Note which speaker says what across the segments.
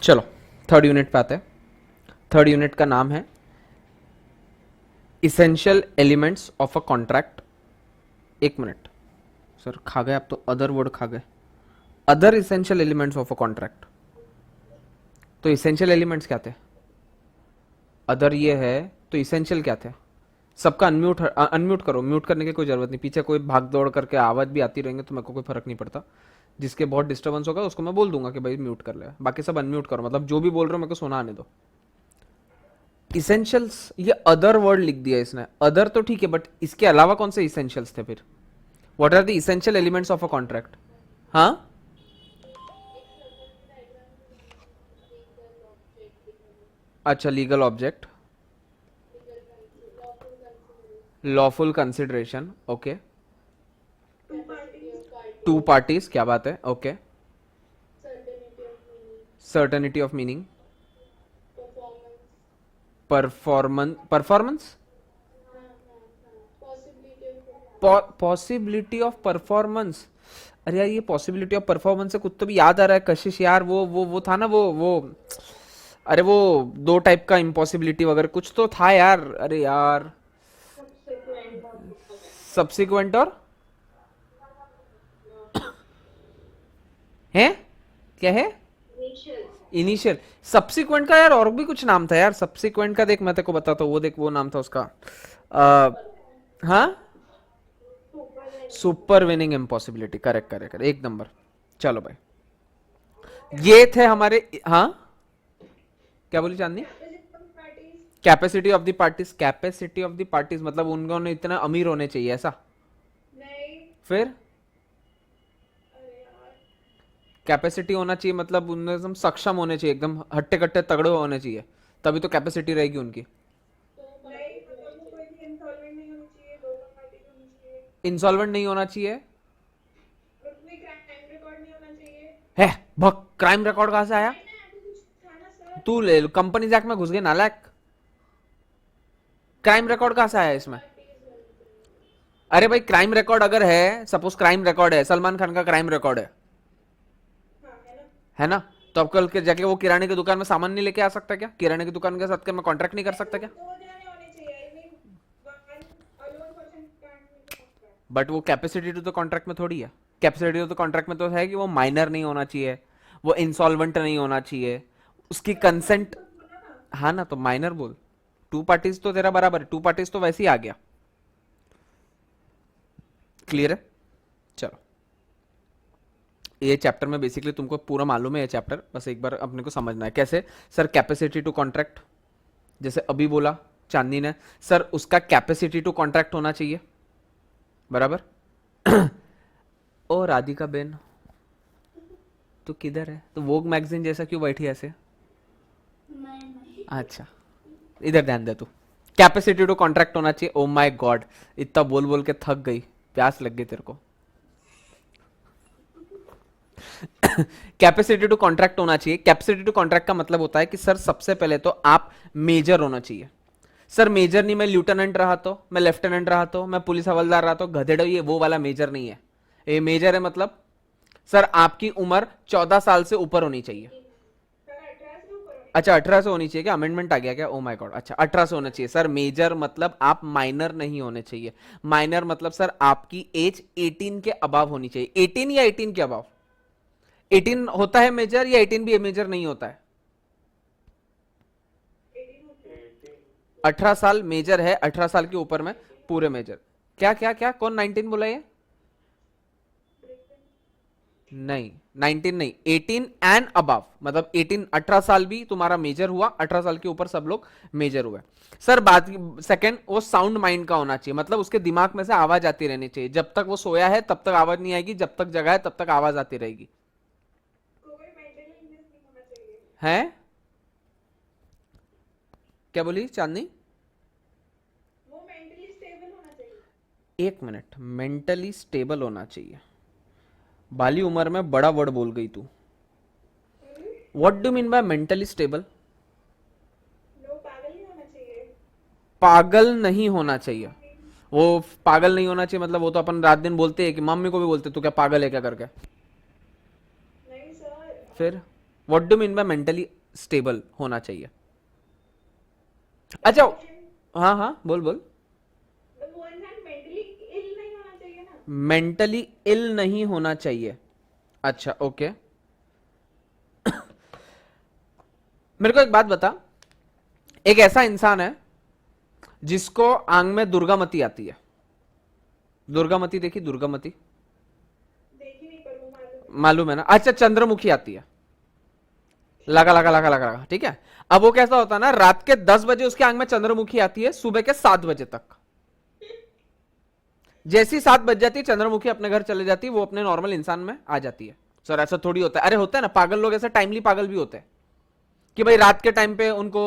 Speaker 1: चलो third unit पे आते हैं। थर्ड यूनिट का नाम है essential elements of a contract. एक मिनट सर, खा गए आप तो, अदर वर्ड खा गए। Other essential elements of a contract. तो इसेंशियल एलिमेंट्स क्या थे? अदर ये है तो इसेंशियल क्या थे? सबका अनम्यूट अनम्यूट करो। म्यूट करने की कोई जरूरत नहीं, पीछे कोई भाग दौड़ करके आवाज भी आती रहेंगे तो मेरे को कोई फर्क नहीं पड़ता। जिसके बहुत डिस्टर्बेंस होगा उसको मैं बोल दूंगा कि भाई म्यूट कर ले। बाकी सब अनम्यूट करो, मतलब जो भी बोल रहे हो मेरे को सुना आने दो। इसेंशियल्स, ये अदर वर्ड लिख दिया इसने। अदर तो ठीक है, बट इसके अलावा कौन से इसेंशियल्स थे फिर? What are the essential elements of a contract? हाँ, अच्छा, legal object, lawful consideration, okay, two parties, क्या बात है, okay, certainty of meaning, performance, performance, possibility of performance. अरे यार, ये पॉसिबिलिटी ऑफ परफॉर्मेंस से कुछ तो भी याद आ रहा है कशिश यार। वो था ना, वो अरे वो दो टाइप का इम्पॉसिबिलिटी वगैरह कुछ तो था यार। अरे यार, सब्सिक्वेंट और है, क्या है? इनिशियल। सब्सिक्वेंट का यार और भी कुछ नाम था यार। सब्सिक्वेंट का देख, मैं तेरे को बताता हूँ, वो देख, वो नाम था उसका। हाँ, super winning impossibility, correct correct correct, एक नंबर। चलो भाई, ये थे हमारे। हाँ, क्या बोली Chandni? Capacity of the parties. Capacity of the parties मतलब उनको इतना अमीर होने चाहिए ऐसा? फिर कैपेसिटी होना चाहिए मतलब उनमें एकदम सक्षम होने चाहिए, एकदम हट्टे कट्टे तगड़े होने चाहिए, तभी तो कैपेसिटी रहेगी उनकी। इंसॉल्वेंट नहीं होना चाहिए है? भक, क्राइम रिकॉर्ड कहां से आया? तू ले कंपनीज एक्ट में घुस गए नालायक। क्राइम रिकॉर्ड कहां से आया इसमें? अरे भाई, क्राइम रिकॉर्ड अगर है, सपोज क्राइम रिकॉर्ड है, सलमान खान का क्राइम रिकॉर्ड है ना? तो अब कल के जाके वो किराने की दुकान में सामान नहीं लेके आ सकता क्या? किराने की दुकान के साथ क्या मैं कॉन्ट्रैक्ट नहीं कर सकता क्या? बट वो कैपेसिटी तो कॉन्ट्रैक्ट में थोड़ी है। कैपेसिटी तो कॉन्ट्रैक्ट में तो है कि वो माइनर नहीं होना चाहिए, वो इंसॉल्वेंट नहीं होना चाहिए, उसकी कंसेंट। हाँ ना, तो माइनर बोल। टू पार्टीज तो तेरा बराबर है, टू पार्टीज तो वैसे ही आ गया। क्लियर है? चलो, ये चैप्टर में बेसिकली तुमको पूरा मालूम है ये चैप्टर, बस एक बार अपने को समझना है कैसे। सर कैपेसिटी टू कॉन्ट्रैक्ट, जैसे अभी बोला चांदनी ने, सर उसका कैपेसिटी टू कॉन्ट्रैक्ट होना चाहिए, बराबर। ओ राधिका बेन, तू किधर है? तो वोग मैगजीन जैसा क्यों बैठी ऐसे? अच्छा, इधर ध्यान दे तू। कैपेसिटी टू कॉन्ट्रैक्ट होना चाहिए। ओ माय गॉड, इतना बोल बोल के थक गई, प्यास लग गई तेरे को। कैपेसिटी टू कॉन्ट्रैक्ट होना चाहिए। कैपेसिटी टू कॉन्ट्रैक्ट का मतलब होता है कि सर सबसे पहले तो आप मेजर होना चाहिए। सर मेजर नहीं, मैं लेफ्टिनेंट रहा तो, मैं लेफ्टिनेंट रहा तो, मैं पुलिस हवलदार रहा तो, गधेड़ो, ये वो वाला मेजर नहीं है। ये मेजर है मतलब सर आपकी उम्र 14 साल से ऊपर होनी चाहिए। अच्छा, 18 से होनी चाहिए क्या? अमेंडमेंट आ गया क्या? ओ माय गॉड, अच्छा 18 से होना चाहिए। सर मेजर मतलब आप माइनर नहीं होने चाहिए। माइनर मतलब सर आपकी एज 18 के अबाव होनी चाहिए। 18 या 18 के अबाव? 18 होता है मेजर या 18 भी मेजर नहीं होता है? 18 साल मेजर है, 18 साल के ऊपर में पूरे मेजर। क्या क्या क्या, कौन 19 बोला ये? नहीं, 19 नहीं, 18 एंड अबव, मतलब 18, 18 साल भी तुम्हारा मेजर हुआ, 18 साल के ऊपर सब लोग मेजर हुए। सर बात सेकंड, वो साउंड माइंड का होना चाहिए, मतलब उसके दिमाग में से आवाज आती रहनी चाहिए। जब तक वो सोया है तब तक आवाज नहीं आएगी, जब तक जगा है तब तक आवाज आती रहेगी। है? क्या बोली चांदनी? एक मिनट, मेंटली स्टेबल होना चाहिए। बाली उम्र में बड़ा वर्ड बोल गई तू। What do mean by mentally stable? पागल नहीं होना चाहिए। वो पागल नहीं होना चाहिए मतलब वो तो अपन रात दिन बोलते हैं कि मम्मी को भी बोलते तू क्या पागल है क्या करके। फिर what do mean by mentally stable होना चाहिए? अच्छा, हाँ हाँ बोल बोल।
Speaker 2: वो इंसान मेंटली इल नहीं होना चाहिए ना।
Speaker 1: मेंटली इल नहीं होना चाहिए, अच्छा ओके। मेरे को एक बात बता, एक ऐसा इंसान है जिसको आंग में दुर्गामती आती है। दुर्गामती देखी? दुर्गामती
Speaker 2: देखी नहीं पर वो मालूम
Speaker 1: मालूम है ना? अच्छा, चंद्रमुखी आती है। लगा लगा लगा लगा लगा, ठीक है। अब वो कैसा होता है ना, रात के 10 बजे उसके आंग में चंद्रमुखी आती है, सुबह के 7 बजे तक। जैसी 7 बज जाती है, चंद्रमुखी अपने घर चले जाती है, वो अपने नॉर्मल इंसान में आ जाती है। सर ऐसा थोड़ी होता है, अरे होता है ना, पागल लोग ऐसे टाइमली पागल भी होते हैं कि भाई रात के टाइम पे उनको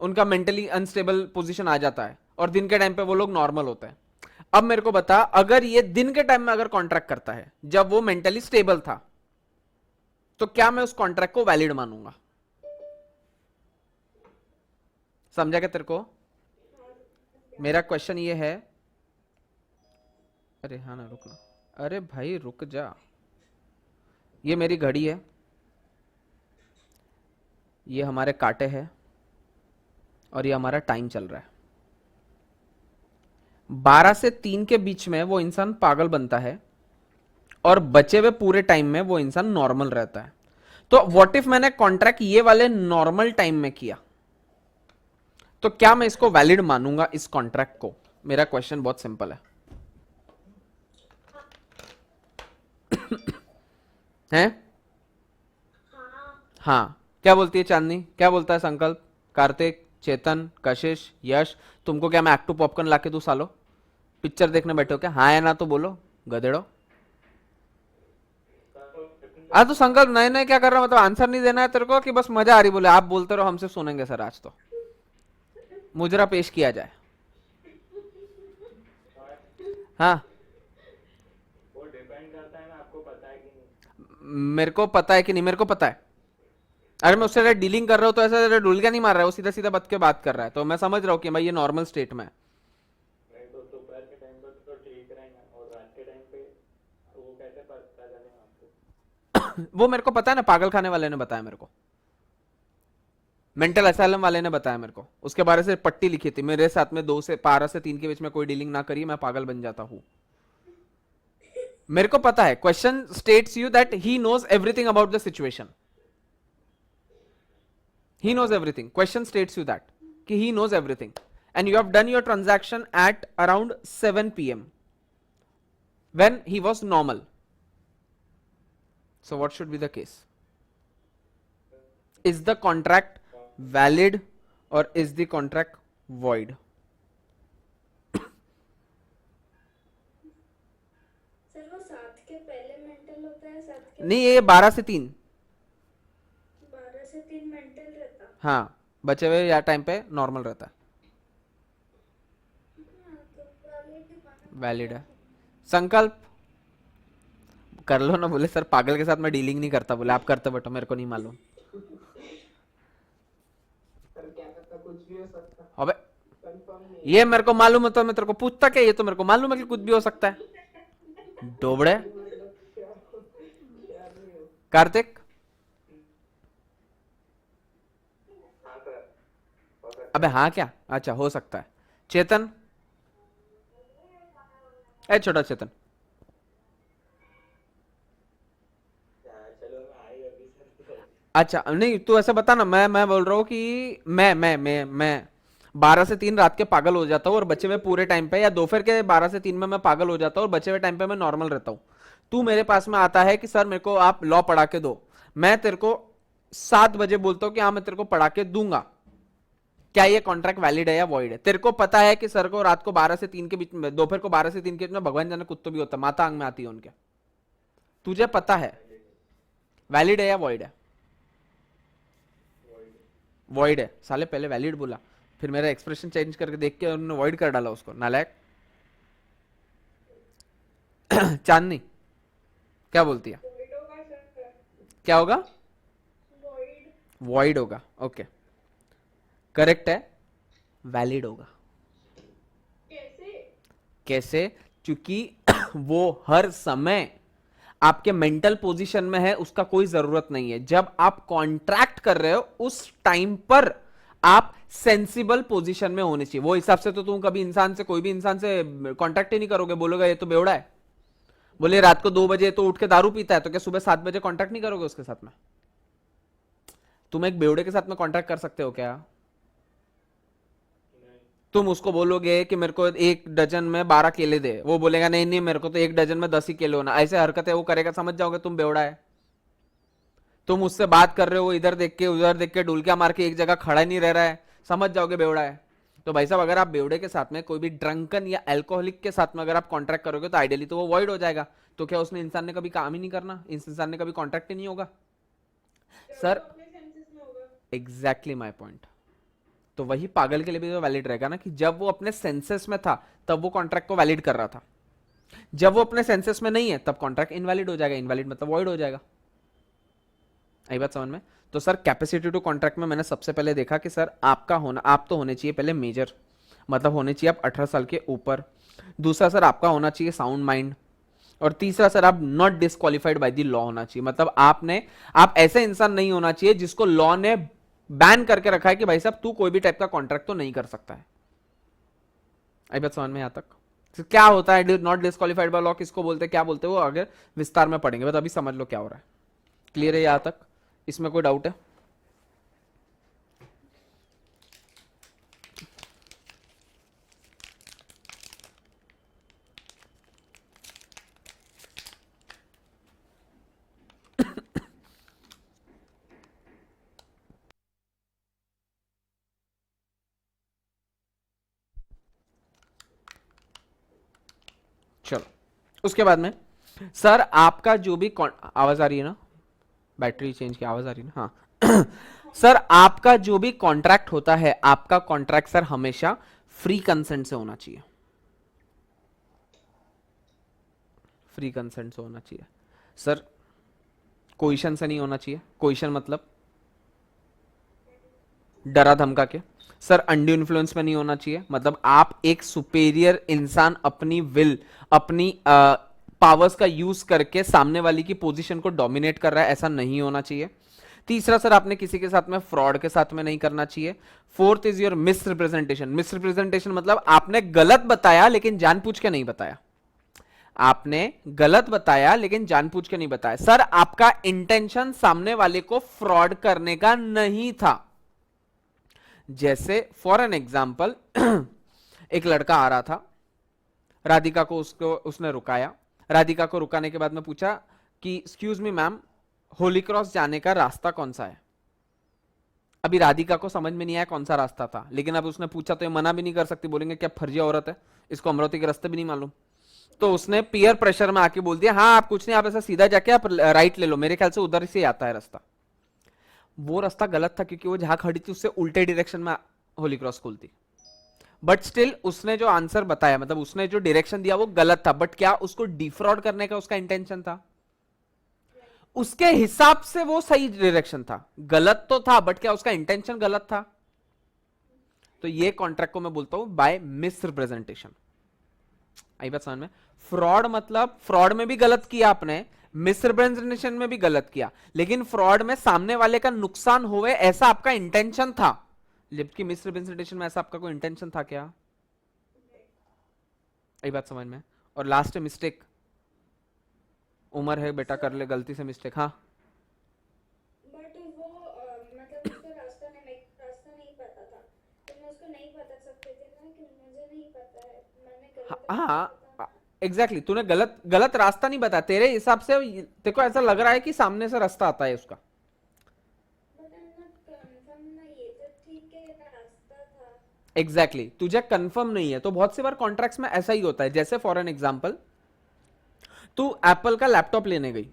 Speaker 1: उनका मेंटली अनस्टेबल पोजीशन आ जाता है और दिन के टाइम पे वो लोग नॉर्मल होते हैं। अब मेरे को बता, अगर ये दिन के टाइम में अगर कॉन्ट्रैक्ट करता है जब वो मेंटली स्टेबल था, तो क्या मैं उस कॉन्ट्रैक्ट को वैलिड मानूंगा? समझा क्या तेरे को? मेरा क्वेश्चन ये है, अरे हाँ ना, रुक ना, अरे भाई रुक जा। ये मेरी घड़ी है, ये हमारे कांटे हैं, और ये हमारा टाइम चल रहा है। 12 से 3 के बीच में वो इंसान पागल बनता है और बचे हुए पूरे टाइम में वो इंसान नॉर्मल रहता है। तो व्हाट इफ मैंने कॉन्ट्रैक्ट ये वाले नॉर्मल टाइम में किया, तो क्या मैं इसको वैलिड मानूंगा इस कॉन्ट्रैक्ट को? मेरा क्वेश्चन बहुत सिंपल है। हैं?
Speaker 2: हाँ।
Speaker 1: हाँ, क्या बोलती है चांदनी? क्या बोलता है संकल्प? कार्तिक, चेतन, कशिश, यश, तुमको क्या मैं एक्टू पॉपकॉर्न लाके दूं सालो? पिक्चर देखने बैठे हो क्या? हाँ या ना तो बोलो, गधेड़ो। तो संकल्प नए नए क्या कर रहा हूं? मतलब आंसर नहीं देना है तेरे को कि बस मजा आ रही? बोले आप बोलते रहो, हमसे सुनेंगे सर आज तो। मुजरा पेश किया जाए। हाँ,
Speaker 3: वो डिपेंड करता है ना, आपको पता है कि नहीं।
Speaker 1: मेरे को पता है कि नहीं? मेरे को पता है। अरे मैं उससे डीलिंग कर रहा हूँ तो ऐसा डुलका नहीं मार रहा है, वो सीधा सीधा बत के बात कर रहा है, तो मैं समझ रहा हूँ कि भाई ये नॉर्मल स्टेट में है।
Speaker 3: नहीं तो दोपहर के टाइम पर तो ठीक रहेगा, और रात के टाइम पे वो कैसे पता चलेगा आपको?
Speaker 1: वो मेरे को पता है ना, पागल खाने वाले ने बताया मेरे को, मेंटल असाइलम वाले ने बताया मेरे को। उसके बारे से पट्टी लिखी थी, मेरे साथ में 2 से 12 से 3 के बीच में कोई डीलिंग ना करिए, मैं पागल बन जाता हूँ। मेरे को पता है। Question states you that he knows everything about the situation. He knows everything. Question states you that कि he knows everything, and you have done your transaction at around 7 p.m. when he was normal. So what should be the case? Is the contract valid or is the contract void?
Speaker 2: Sir वो 7 के पहले mental होता है, 7 के
Speaker 1: नहीं, ये 12 से 3।
Speaker 2: 12 से 3 मेंटल रहता।
Speaker 1: हाँ, बचे हुए या टाइम पे नॉर्मल रहता है,
Speaker 2: हाँ तो वैलिड माना
Speaker 1: वैलिड है। संकल्प कर लो ना। बोले सर पागल के साथ मैं डीलिंग नहीं करता। बोले आप करते बेटो, मेरे को नहीं मालूम।
Speaker 3: सर क्या पता, कुछ भी हो सकता,
Speaker 1: अबे
Speaker 3: कंफर्म नहीं।
Speaker 1: ये मेरे को मालूम है तो मैं तेरे को पूछता क्या? ये तो मेरे को मालूम है कि कुछ भी हो सकता है, डोबड़े।
Speaker 3: मतलब क्या नहीं हो।
Speaker 1: कार्तिक,
Speaker 3: हाँ सर, हो सकता
Speaker 1: अबे हाँ क्या? अच्छा, हो सकता है। चेतन, ए छोटा चेतन,
Speaker 3: है। चलो मैं आई अभी सर।
Speaker 1: अच्छा नहीं तू ऐसे बता ना। मैं बोल रहा हूँ कि मैं 12 से 3 रात के पागल हो जाता हूँ और बचे हुए पूरे टाइम पे, या दोपहर के 12 से 3 में मैं पागल हो जाता हूँ और बचे हुए टाइम पे मैं नॉर्मल रहता हूँ। तू मेरे पास में आता है कि सर मेरे को आप लॉ पढ़ा के दो। मैं तेरे को 7 बजे बोलता हूँ कि हाँ मैं तेरे को पढ़ा के दूंगा। क्या ये कॉन्ट्रैक्ट वैलिड है या वॉइड है? तेरे को पता है कि सर को रात को 12 से 3 के बीच में, दोपहर को 12 से 3 के बीच में भगवान जाने कुत्तो भी होता है, माता आंग में आती है उनके। तुझे पता है वैलिड है या वॉइड है? वॉइड है। साले पहले वैलिड बोला, फिर मेरा एक्सप्रेशन चेंज करके देख के उन्होंने वॉइड कर डाला उसको, नालायक। चांदनी क्या बोलती है?
Speaker 2: वॉइड होगा सर।
Speaker 1: क्या होगा?
Speaker 2: वॉइड।
Speaker 1: वॉइड होगा, ओके करेक्ट है। वैलिड होगा।
Speaker 2: कैसे?
Speaker 1: कैसे? क्योंकि वो हर समय आपके मेंटल पोजीशन में है उसका कोई जरूरत नहीं है। जब आप कॉन्ट्रैक्ट कर रहे हो उस टाइम पर आप सेंसिबल पोजीशन में होने चाहिए। वो हिसाब से तो तुम कभी इंसान से, कोई भी इंसान से कॉन्ट्रैक्ट ही नहीं करोगे, बोलोगे ये तो बेवड़ा है। बोले रात को 2 बजे तो उठ के दारू पीता है, तो क्या सुबह 7 बजे कॉन्ट्रैक्ट नहीं करोगे उसके साथ में? तुम एक बेवड़े के साथ में कॉन्ट्रैक्ट कर सकते हो क्या? तुम उसको बोलोगे कि मेरे को 1 डजन में 12 केले दे, वो बोलेगा नहीं नहीं मेरे को तो 1 डजन में 10 ही केले होना, ऐसे हरकतें वो करेगा, समझ जाओगे तुम बेवड़ा है। तुम उससे बात कर रहे हो, इधर देख के उधर देख के डुलकिया मार के एक जगह खड़ा नहीं रह रहा है, समझ जाओगे बेवड़ा है। तो भाई साहब अगर आप बेवड़े के साथ में, कोई भी ड्रंकन या अल्कोहलिक के साथ में अगर आप कॉन्ट्रैक्ट करोगे तो आइडियली तो वो वॉइड हो जाएगा। तो क्या उसने इंसान ने कभी काम ही नहीं करना, इस इंसान ने कभी कॉन्ट्रैक्ट ही नहीं होगा सर? Exactly my point. तो वही पागल के लिए भी तो वैलिड रहेगा ना, कि जब वो अपने सेंसेस में था तब वो कॉन्ट्रैक्ट को वैलिड कर रहा था, जब वो अपने सेंसेस में नहीं है तब कॉन्ट्रैक्ट इनवैलिड हो जाएगा। इनवैलिड मतलब वॉइड हो जाएगा। आई बात समझ में? तो सर कैपेसिटी टू कॉन्ट्रैक्ट में मैंने सबसे पहले देखा कि सर आपका होना, आप तो होने चाहिए पहले मेजर, मतलब होने चाहिए आप 18 साल के ऊपर। दूसरा सर आपका होना चाहिए साउंड माइंड। और तीसरा सर आप not disqualified by the law होना चाहिए, मतलब आप ऐसे इंसान नहीं होना चाहिए जिसको लॉ ने बैन करके रखा है कि भाई साहब तू कोई भी टाइप का कॉन्ट्रैक्ट तो नहीं कर सकता है। आई बात समझ में? यहां तक तो क्या होता है नॉट डिस्क्वालिफाइड बाय लॉ, किसको बोलते हैं, क्या बोलते हैं, वो आगे विस्तार में पढ़ेंगे, बस अभी समझ लो क्या हो रहा है। क्लियर है यहां तक? इसमें कोई डाउट है? चलो उसके बाद में सर आपका जो भी आवाज आ रही है ना, बैटरी चेंज की आवाज आ रही है ना? हाँ सर आपका जो भी कॉन्ट्रैक्ट होता है, आपका कॉन्ट्रैक्ट सर हमेशा फ्री कंसेंट से होना चाहिए। फ्री कंसेंट से होना चाहिए सर, कोइशन से नहीं होना चाहिए। कोइशन मतलब डरा धमका के। सर अंडू इन्फ्लुएंस में नहीं होना चाहिए, मतलब आप एक सुपेरियर इंसान अपनी विल, अपनी पावर्स का यूज करके सामने वाली की पोजीशन को डोमिनेट कर रहा है, ऐसा नहीं होना चाहिए। तीसरा सर आपने किसी के साथ में फ्रॉड के साथ में नहीं करना चाहिए। Fourth is your miss representation. Miss representation मतलब आपने गलत बताया लेकिन जानबूझ के नहीं बताया। आपने गलत बताया लेकिन जानबूझ के नहीं बताया। सर आपका इंटेंशन सामने वाले को फ्रॉड करने का नहीं था। जैसे फॉर एन एग्जाम्पल एक लड़का आ रहा था, राधिका को उसने रुकाया। राधिका को रुकाने के बाद में पूछा कि excuse me ma'am, Holi cross जाने का रास्ता कौन सा है? अभी राधिका को समझ में नहीं आया कौन सा रास्ता था, लेकिन अब उसने पूछा तो ये मना भी नहीं कर सकती, बोलेंगे क्या फर्जी औरत है, इसको अमरावती के रास्ते भी नहीं मालूम। तो उसने पीयर प्रेशर में आके बोल दिया हाँ आप कुछ नहीं, आप ऐसा सीधा जाके आप राइट ले लो, मेरे ख्याल से उधर से आता है रास्ता। वो रास्ता गलत था क्योंकि वो जहां खड़ी थी उससे उल्टे डायरेक्शन में होली क्रॉस स्कूल थी। बट स्टिल उसने जो आंसर बताया, मतलब उसने जो डायरेक्शन दिया वो गलत था, बट क्या उसको डिफ्रॉड करने का उसका इंटेंशन था? उसके हिसाब से वो सही डायरेक्शन था। गलत तो था बट क्या उसका इंटेंशन गलत था? तो ये कॉन्ट्रैक्ट को मैं बोलता हूं बाय मिस रिप्रेजेंटेशन। आई बात समझ में? फ्रॉड मतलब फ्रॉड में भी गलत किया आपने, मिस रिप्रेजेंटेशन में भी गलत किया, लेकिन फ्रॉड में सामने वाले का नुकसान होवे ऐसा आपका इंटेंशन था, जबकि मिस रिप्रेजेंटेशन में ऐसा आपका कोई इंटेंशन था क्या? आई बात समझ में? और लास्ट मिस्टेक, उम्र है बेटा कर ले गलती से मिस्टेक। हाँ
Speaker 2: बट वो मतलब उसको रास्ता नहीं पता था, तो मैं उसको नहीं बता सकते थे ना कि मुझे नहीं पता है, मैंने गलत
Speaker 1: हाँ एग्जैक्टली तूने गलत रास्ता नहीं बताया, तेरे हिसाब से तेरे को ऐसा लग रहा है कि सामने से रास्ता आता है उसका।
Speaker 2: But I am not confirm ना, ये तो ठीक है रास्ता था।
Speaker 1: एग्जैक्टली तुझे कंफर्म नहीं है, तो बहुत सी बार कॉन्ट्रैक्ट्स में ऐसा ही होता है। जैसे फॉर एन एग्जांपल तू एप्पल का लैपटॉप लेने गई।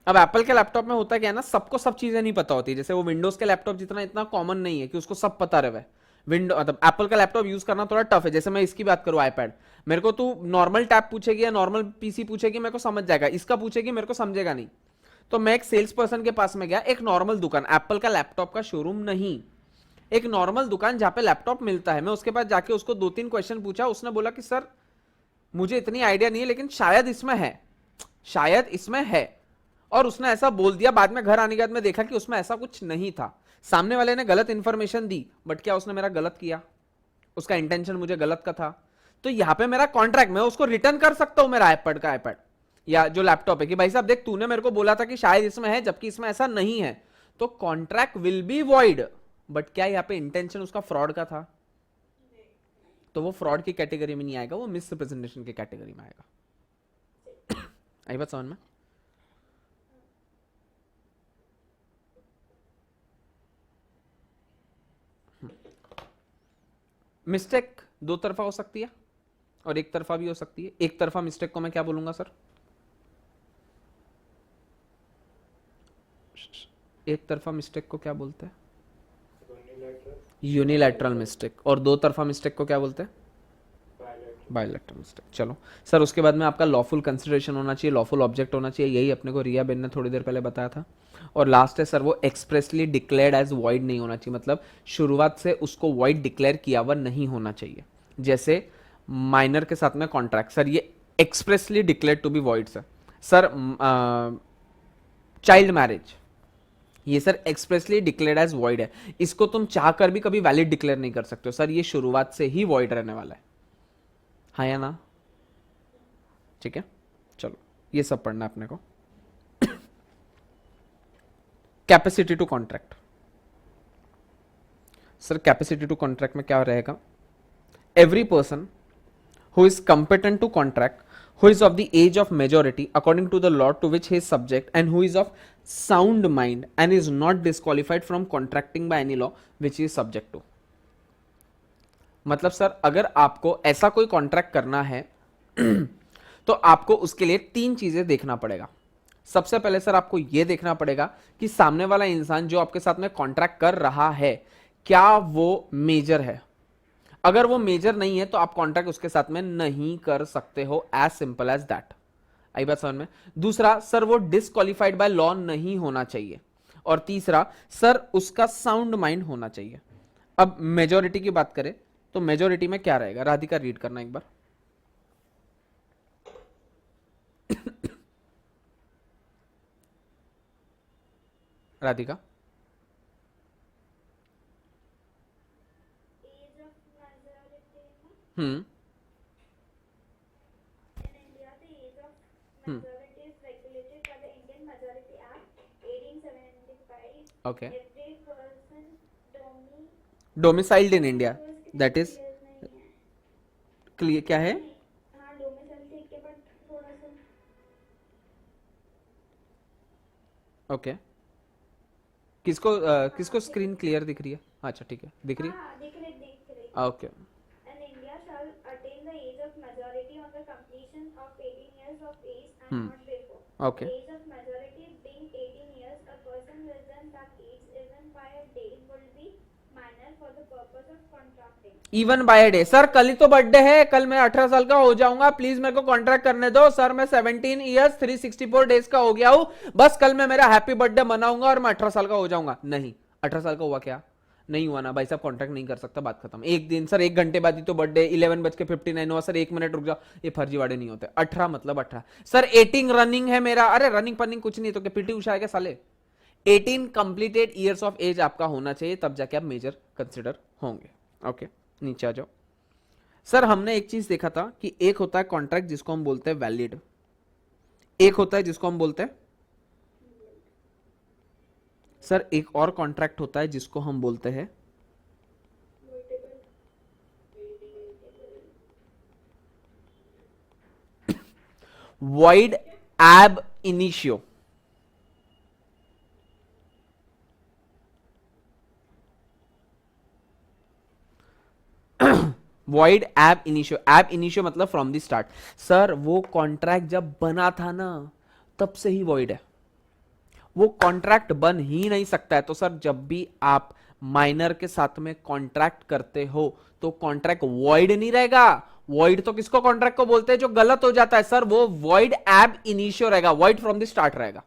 Speaker 1: अब एप्पल के लैपटॉप में होता क्या है ना, सबको सब चीजें नहीं पता होती। जैसे वो विंडोज के लैपटॉप जितना इतना कॉमन नहीं है कि उसको सब पता रहे। विंडो मतलब एप्पल का लैपटॉप यूज करना थोड़ा टफ है। जैसे मैं इसकी बात करूं आईपैड, मेरे को तू नॉर्मल टैब पूछेगी या नॉर्मल पीसी पूछेगी मेरे को समझ जाएगा, इसका पूछेगी मेरे को समझेगा नहीं। तो मैं एक सेल्स पर्सन के पास में गया, एक नॉर्मल दुकान, एप्पल का लैपटॉप का शोरूम नहीं, एक नॉर्मल दुकान जहां पे लैपटॉप मिलता है। मैं उसके पास जाके उसको 2-3 क्वेश्चन पूछा, उसने बोला कि सर मुझे इतनी आइडिया नहीं है लेकिन शायद इसमें है। शायद इसमें है, और उसने ऐसा बोल दिया, बाद में घर आने के बाद में देखा कि उसमें ऐसा कुछ नहीं था, सामने वाले ने गलत इंफॉर्मेशन दी, बट क्या उसने मेरा गलत किया, उसका इंटेंशन मुझे गलत का था, तो यहां पे मेरा कॉन्ट्रैक्ट, मैं उसको रिटर्न कर सकता हूं मेरा आईपैड का आईपैड या जो लैपटॉप है कि भाई साहब देख तूने मेरे को बोला था कि शायद इसमें है जबकि इसमें ऐसा नहीं है, तो contract will be void. But क्या यहाँ पे इंटेंशन उसका फ्रॉड का था, तो वो फ्रॉड की कैटेगरी में नहीं आएगा, वो मिस रिप्रेजेंटेशन की कैटेगरी में आएगा। आई बात समझ में? मिस्टेक दो तरफा हो सकती है और एक तरफा भी हो सकती है। एक तरफा मिस्टेक को मैं क्या बोलूंगा सर? एक तरफा मिस्टेक को क्या बोलते हैं? Unilateral mistake. और दो तरफा मिस्टेक को क्या बोलते हैं? Bilateral mistake. चलो सर, उसके बाद में आपका लॉफुल कंसिडरेशन होना चाहिए, लॉफुल ऑब्जेक्ट होना चाहिए, यही अपने को रिया बेन ने थोड़ी देर पहले बताया था। और लास्ट है सर वो एक्सप्रेसली डिक्लेयर्ड एज वॉइड नहीं होना चाहिए, मतलब शुरुआत से उसको वॉइड डिक्लेयर किया हुआ नहीं होना चाहिए। जैसे माइनर के साथ में कॉन्ट्रैक्ट, सर ये expressly declared to be void sir. Child marriage, ये sir expressly declared as void है, इसको तुम चाहकर भी कभी वैलिड डिक्लेयर नहीं कर सकते हो सर, ये शुरुआत से ही वॉइड रहने वाला है, हाँ या ना? ठीक है, चलो ये सब पढ़ना है अपने को। Capacity to contract, sir capacity to contract में क्या रहेगा? Every person who is competent to contract, who is of the age of majority according to the law to which he is subject, and who is of sound mind and is not disqualified from contracting by any law which he is subject to। मतलब sir अगर आपको ऐसा कोई contract करना है तो आपको उसके लिए तीन चीजें देखना पड़ेगा। सबसे पहले सर आपको यह देखना पड़ेगा कि सामने वाला इंसान जो आपके साथ में कॉन्ट्रैक्ट कर रहा है क्या वो मेजर है। अगर वो मेजर नहीं है तो आप कॉन्ट्रैक्ट उसके साथ में नहीं कर सकते हो, एज सिंपल एज दैट। आई बात समझ में? दूसरा सर वो डिसक्वालिफाइड बाय लॉ नहीं होना चाहिए, और तीसरा सर उसका साउंड माइंड होना चाहिए। अब मेजोरिटी की बात करें तो मेजोरिटी में क्या रहेगा? राधिका रीड करना एक बार। Radhika,
Speaker 2: age of majority
Speaker 1: hmm
Speaker 2: in India, the age of majority is regulated by the Indian Majority Act 1875.
Speaker 1: Okay.
Speaker 2: Every person
Speaker 1: domiciled in India, that is
Speaker 2: clear नहीं है।
Speaker 1: क्लियर क्या है?
Speaker 2: हाँ डोमिसाइल ठीक है बट थोड़ा सा
Speaker 1: ओके किसको स्क्रीन क्लियर दिख रही है? अच्छा ठीक है, दिख रही है,
Speaker 2: हाँ दिख रही
Speaker 1: okay.
Speaker 2: and India shall attain the age of majority on the completion of 18 years of age and not before.
Speaker 1: Okay.
Speaker 2: Age of majority being 18 years, a person less than that age even by a day will be minor for the purpose of contracting.
Speaker 1: Even by day, sir कल ही तो birthday है, कल मैं 18 साल का हो जाऊंगा, please मेरे को कॉन्ट्रैक्ट करने दो सर, मैं 17 इयर्स 364 डेज का हो गया हूं, बस कल मैं मेरा हैप्पी बर्थडे मनाऊंगा और मैं 18 साल का हो जाऊंगा। नहीं, 18 साल का हुआ क्या? नहीं हुआ ना भाई साहब, कॉन्ट्रैक्ट नहीं कर सकता, बात खत्म। एक दिन सर 1 घंटे बाद ही तो बर्थडे, 11:59 हुआ सर, 1 मिनट रुक जाओ, ये फर्जीवाड़े नहीं होते। 18 मतलब 18 सर, 18 रनिंग है मेरा, अरे रनिंग पनिंग कुछ नहीं, तो क्या पीटी उषा है क्या साले? 18 कंप्लीटेड ईयर्स ऑफ एज आपका होना चाहिए, तब जाके आप मेजर कंसिडर होंगे। ओके, नीचे आ जाओ। सर हमने एक चीज देखा था कि एक होता है कॉन्ट्रैक्ट जिसको हम बोलते हैं वैलिड, एक होता है जिसको हम बोलते हैं सर, एक और कॉन्ट्रैक्ट होता है जिसको हम बोलते हैं वॉइड एब इनिशियो। वॉइड एब इनिशियो, एब इनिशियो मतलब फ्रॉम द स्टार्ट। सर वो कॉन्ट्रैक्ट जब बना था ना तब से ही वॉइड है, वो कॉन्ट्रैक्ट बन ही नहीं सकता है। तो सर जब भी आप माइनर के साथ में कॉन्ट्रैक्ट करते हो तो कॉन्ट्रैक्ट वॉइड नहीं रहेगा। वॉइड तो किसको कॉन्ट्रैक्ट को बोलते हैं जो गलत हो जाता है? सर वो वॉइड एब इनिशियो रहेगा, वॉइड फ्रॉम द स्टार्ट रहेगा।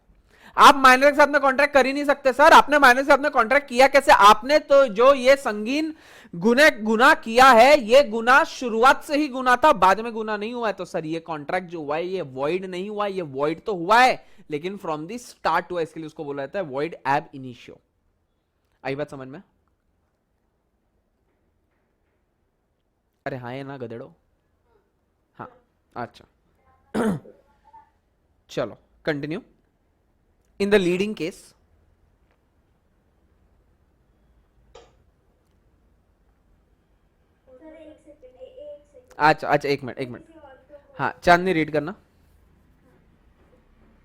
Speaker 1: आप माइनर के साथ में कॉन्ट्रैक्ट कर ही नहीं सकते सर। आपने माइनर के साथ में कॉन्ट्रैक्ट किया कैसे? आपने तो जो ये संगीन गुना किया है, ये गुना शुरुआत से ही गुना था, बाद में गुना नहीं हुआ है। तो सर ये कॉन्ट्रैक्ट जो हुआ है ये वॉइड नहीं हुआ, ये वॉइड तो हुआ है लेकिन फ्रॉम दी स्टार्ट हुआ, इसके लिए उसको बोला जाता है वॉइड एब इनिशियो। आई बात समझ में? अरे हाँ है ना गधेड़ो। हाँ अच्छा चलो continue. In the leading case
Speaker 2: sir एक सेकंड
Speaker 1: अच्छा अच्छा एक मिनट
Speaker 2: किसी और को
Speaker 1: हाँ चांदनी रीड करना।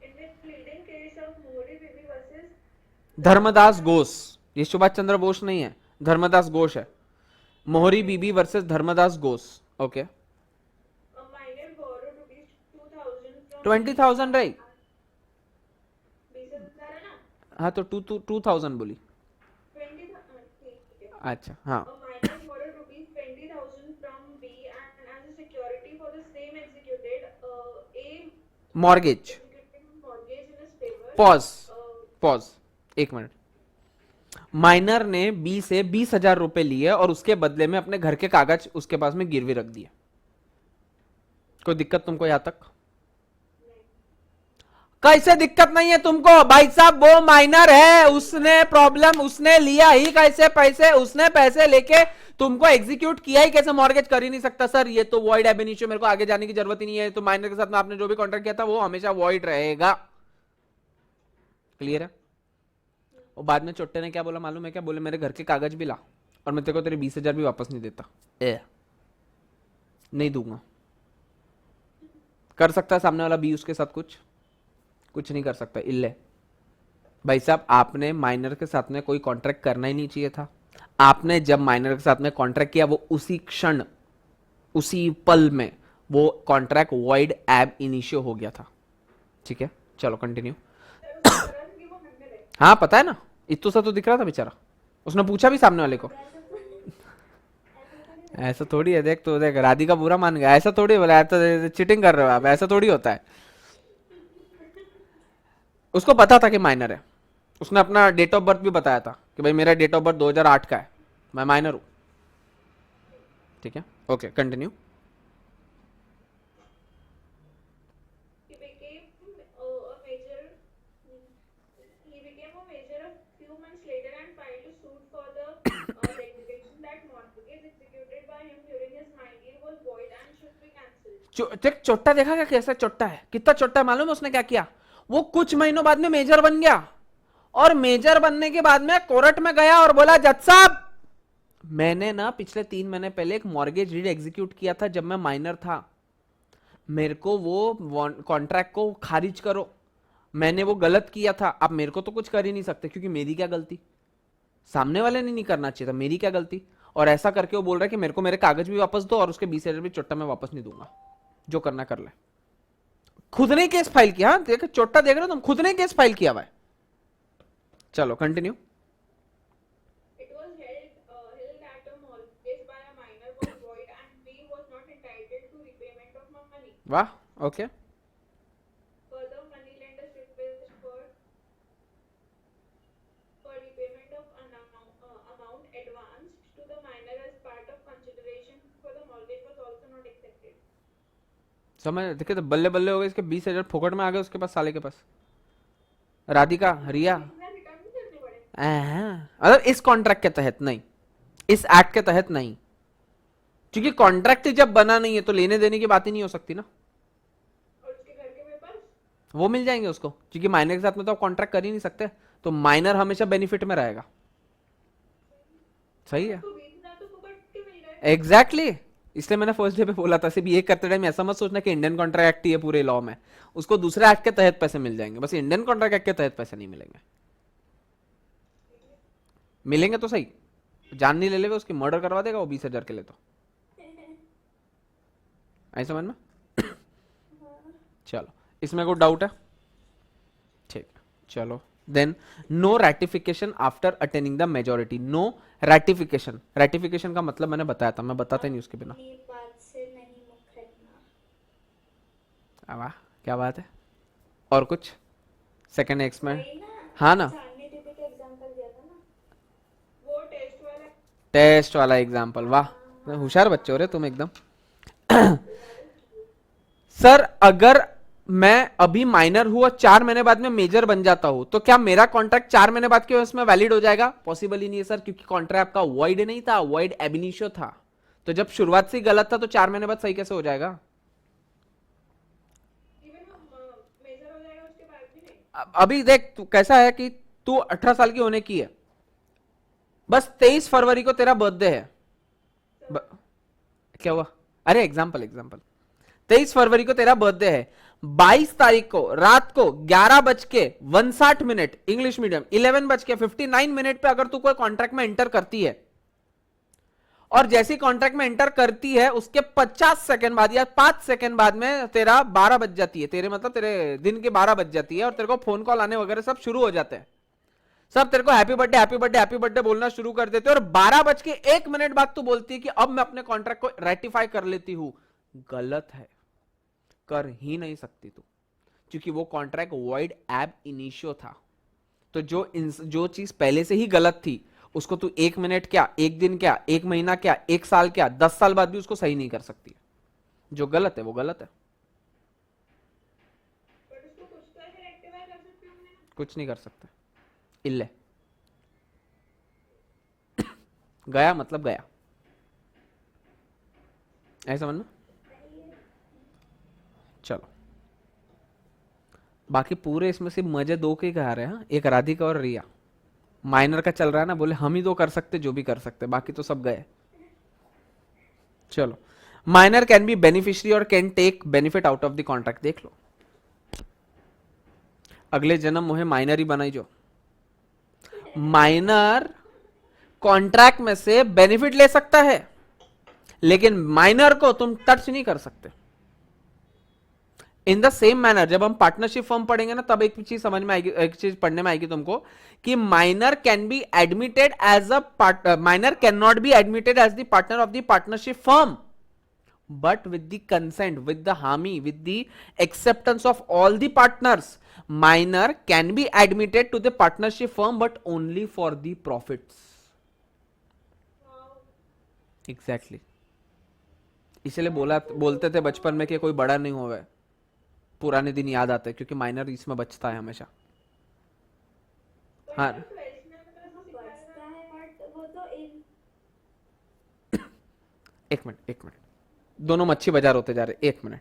Speaker 4: In the leading case of Modi Bibi versus
Speaker 1: Dharmodas Ghose, ये सुभाष चंद्र बोस नहीं है, धर्मदास घोष है। Mohori Bibi versus Dharmdas Ghosh. Okay
Speaker 4: a minor borrowed rupees 2000 from
Speaker 1: 20,000 right.
Speaker 4: 20,000 है ना?
Speaker 1: हाँ तो 2,000 बोली।
Speaker 4: 20,000 ठीक है।
Speaker 1: अच्छा हाँ
Speaker 4: A minor borrowed rupees 20,000 from B and as a security for the same executed A
Speaker 1: mortgage.
Speaker 4: executed mortgage in his favor.
Speaker 1: Pause एक मिनट। माइनर ने बी से 20,000 रुपए लिए और उसके बदले में अपने घर के कागज उसके पास में गिरवी रख दिए। कोई दिक्कत तुमको यहां तक? कैसे दिक्कत नहीं है तुमको भाई साहब? वो माइनर है, उसने प्रॉब्लम, उसने लिया ही कैसे पैसे? उसने पैसे लेके तुमको एग्जीक्यूट किया ही कैसे? मॉर्गेज कर ही नहीं सकता सर, ये तो वॉइड एब इनिशियो, मेरे को आगे जाने की जरूरत ही नहीं है। तो माइनर के साथ में आपने जो भी कॉन्ट्रैक्ट किया था वो हमेशा वॉइड रहेगा। क्लियर है? और बाद में चोट्टे ने क्या बोला मालूम है क्या? बोले मेरे घर के कागज भी ला और मैं तेरे को तेरे 20,000 भी वापस नहीं देता। नहीं दूंगा। कर सकता है सामने वाला बी उसके साथ कुछ नहीं कर सकता। इल्ले भाई साहब, आपने माइनर के साथ में कोई कॉन्ट्रैक्ट करना ही नहीं चाहिए था। आपने जब माइनर के साथ में कॉन्ट्रैक्ट किया वो उसी क्षण, उसी पल में वो कॉन्ट्रैक्ट वॉइड एब इनिशियो हो गया था। ठीक है चलो कंटिन्यू। हाँ पता है ना, इतना सा तो दिख रहा था बेचारा। उसने पूछा भी सामने वाले को। ऐसा थोड़ी है, देख तो देख, राधिका बुरा मान गया। ऐसा थोड़ी बोला, ऐसा चीटिंग कर रहे हो आप, ऐसा थोड़ी होता है। उसको पता था कि माइनर है, उसने अपना डेट ऑफ बर्थ भी बताया था कि भाई मेरा डेट ऑफ बर्थ 2008 का है, मैं माइनर हूं। ठीक है okay continue.
Speaker 4: He became a major a few months later and filed a suit for the declaration that mortgage executed by him during his 9 year was void and should be cancelled.
Speaker 1: देख चोट्टा देखा क्या कैसा चोट्टा है? कितना चोट्टा है मालूम है उसने क्या किया? वो कुछ महीनों बाद में मेजर बन गया और मेजर बनने के बाद में कोर्ट में गया और बोला जज साहब मैंने ना पिछले 3 महीने पहले एक मॉर्गेज डीड एग्जीक्यूट किया था जब मैं माइनर था, मेरे को वो कॉन्ट्रैक्ट को खारिज करो, मैंने वो गलत किया था। अब मेरे को तो कुछ कर ही नहीं सकते क्योंकि मेरी क्या गलती? सामने वाले ने नहीं करना चाहिए था, मेरी क्या गलती? और ऐसा करके वो बोल रहा है कि मेरे को मेरे कागज भी वापस दो और उसके 20,000 भी चोट्टा मैं वापस नहीं दूंगा, जो करना कर ले। खुद ने केस फाइल किया। देख चोट्टा देख रहे हो तुम, खुद ने केस फाइल किया हुआ है। चलो continue.
Speaker 4: It was held that a mortgage by a minor was void and B was not entitled to repayment of money.
Speaker 1: वाह okay
Speaker 4: Further, money lenders request for repayment of amount advanced to the minor as part of consideration for the mortgage was also not accepted.
Speaker 1: समझ देखिए तो बल्ले बल्ले हो गए, इसके 20,000 फोकट में आ गए उसके पास, साले के पास। राधिका रिया
Speaker 4: इतना रिटर्न नहीं करने पड़े।
Speaker 1: मतलब इस कॉन्ट्रैक्ट के तहत नहीं, इस एक्ट के तहत नहीं, क्योंकि कॉन्ट्रैक्ट जब बना नहीं है तो लेने देने की बात ही नहीं हो सकती ना।
Speaker 4: और उसके घर के पेपर्स
Speaker 1: वो मिल जाएंगे उसको, क्योंकि माइनर के साथ में तो आप कॉन्ट्रैक्ट कर ही नहीं सकते, तो माइनर हमेशा बेनिफिट में रहेगा। सही है
Speaker 4: तो 20,000 तो फुकट के मिल गए।
Speaker 1: एग्जैक्टली इसलिए मैंने फर्स्ट डे पे बोला था, सिर्फ ये करते टाइम ऐसा मत सोचना कि इंडियन कॉन्ट्रैक्ट एक्ट ही है पूरे लॉ में, उसको दूसरे एक्ट के तहत पैसे मिल जाएंगे, बस इंडियन कॉन्ट्रैक्ट एक्ट के तहत पैसे नहीं मिलेंगे। मिलेंगे तो सही, जान नहीं ले लेगा उसकी, मर्डर करवा देगा वो 20,000 के लिए। तो आई समझ में? चलो इसमें कोई डाउट है? ठीक है चलो then no ratification after attaining the majority. No ratification, ratification का मतलब मैंने बताया था, मैं बताता ही नहीं उसके बिना।
Speaker 2: अपनी बात से नहीं मुकरना।
Speaker 1: वाह क्या बात है। और कुछ सेकेंड एक्स में,
Speaker 2: वही ना,
Speaker 1: हाँ ना,
Speaker 2: चांदनी दीदी का एग्जांपल दिया था ना।
Speaker 4: वो टेस्ट वाला
Speaker 1: टेस्ट वाला एग्जाम्पल, वाह होशियार बच्चे हो रहे तुम एकदम। सर अगर मैं अभी माइनर हूं और 4 महीने बाद में मेजर बन जाता हूं तो क्या मेरा कॉन्ट्रैक्ट 4 महीने बाद के उसमें वैलिड हो जाएगा? पॉसिबल ही नहीं है सर, क्योंकि कॉन्ट्रैक्ट आपका वॉइड नहीं था, वॉइड एबिनिशियो था। तो जब शुरुआत से ही गलत था तो 4 महीने बाद सही कैसे हो जाएगा?
Speaker 4: इवन वो मेजर हो जाएगा उसके बाद भी नहीं।
Speaker 1: अभी देख तू कैसा है कि तू 18 साल की होने की है, बस 23 फरवरी को तेरा बर्थडे है। क्या हुआ? अरे एग्जाम्पल एग्जाम्पल, 23 फरवरी को तेरा बर्थडे है, 22 तारीख को रात को 11:59 इंग्लिश मीडियम, 11:59 पे अगर तू कोई कॉन्ट्रैक्ट में एंटर करती है और जैसी कॉन्ट्रैक्ट में एंटर करती है उसके 50 सेकंड बाद या 5 सेकंड बाद में तेरा 12 बज जाती है, तेरे मतलब तेरे दिन के 12 बज जाती है और तेरे को फोन कॉल आने वगैरह सब शुरू हो जाते हैं, सब तेरे को happy birthday happy birthday happy birthday बोलना शुरू कर देते हैं और 12:01 बाद तू बोलती है कि अब मैं अपने कॉन्ट्रैक्ट को रेटिफाई कर लेती हूं। गलत है, कर ही नहीं सकती तू, क्योंकि वो कॉन्ट्रैक्ट वॉइड एब इनिशियो था। तो जो चीज पहले से ही गलत थी उसको तू 1 मिनट क्या, 1 दिन क्या, 1 महीना क्या, 1 साल क्या, 10 साल बाद भी उसको सही नहीं कर सकती। जो गलत है वो गलत है,
Speaker 4: बट उसको कुछ तो ऐसे रेक्टिफाई कर सकती हूँ मैं।
Speaker 1: कुछ नहीं कर सकते। इल्ले गया मतलब गया, ऐसा समझ में? चलो बाकी पूरे इसमें से मजे दो के कहा रहे हैं, एक राधिका और रिया। माइनर का चल रहा है ना, बोले हम ही दो कर सकते जो भी कर सकते, बाकी तो सब गए। चलो, माइनर कैन बी बेनिफिशियरी और can take benefit out of the contract. देख लो, अगले जन्म मुझे माइनर ही बनाई जो। माइनर कॉन्ट्रैक्ट में से बेनिफिट ले सकता है, लेकिन माइनर को तुम टच नहीं कर सकते। इन द सेम मैनर जब हम पार्टनरशिप फॉर्म पढ़ेंगे ना तब एक चीज समझ में आएगी, एक चीज पढ़ने में आएगी तुमको कि minor can be admitted as a minor can not be admitted as the partner of the partnership firm, but with the consent, with the हामी, with the acceptance of all the partners, minor can be admitted to the partnership firm but only for the profits. Exactly. इसलिए बोलते थे बचपन में कि कोई बड़ा नहीं होगा, पुराने दिन याद आते हैं, क्योंकि माइनर इसमें बचता है हमेशा। हाँ
Speaker 2: बचता है बट वो तो इन
Speaker 1: एक मिनट, दोनों मच्छी बाजार होते जा रहे, 1 मिनट।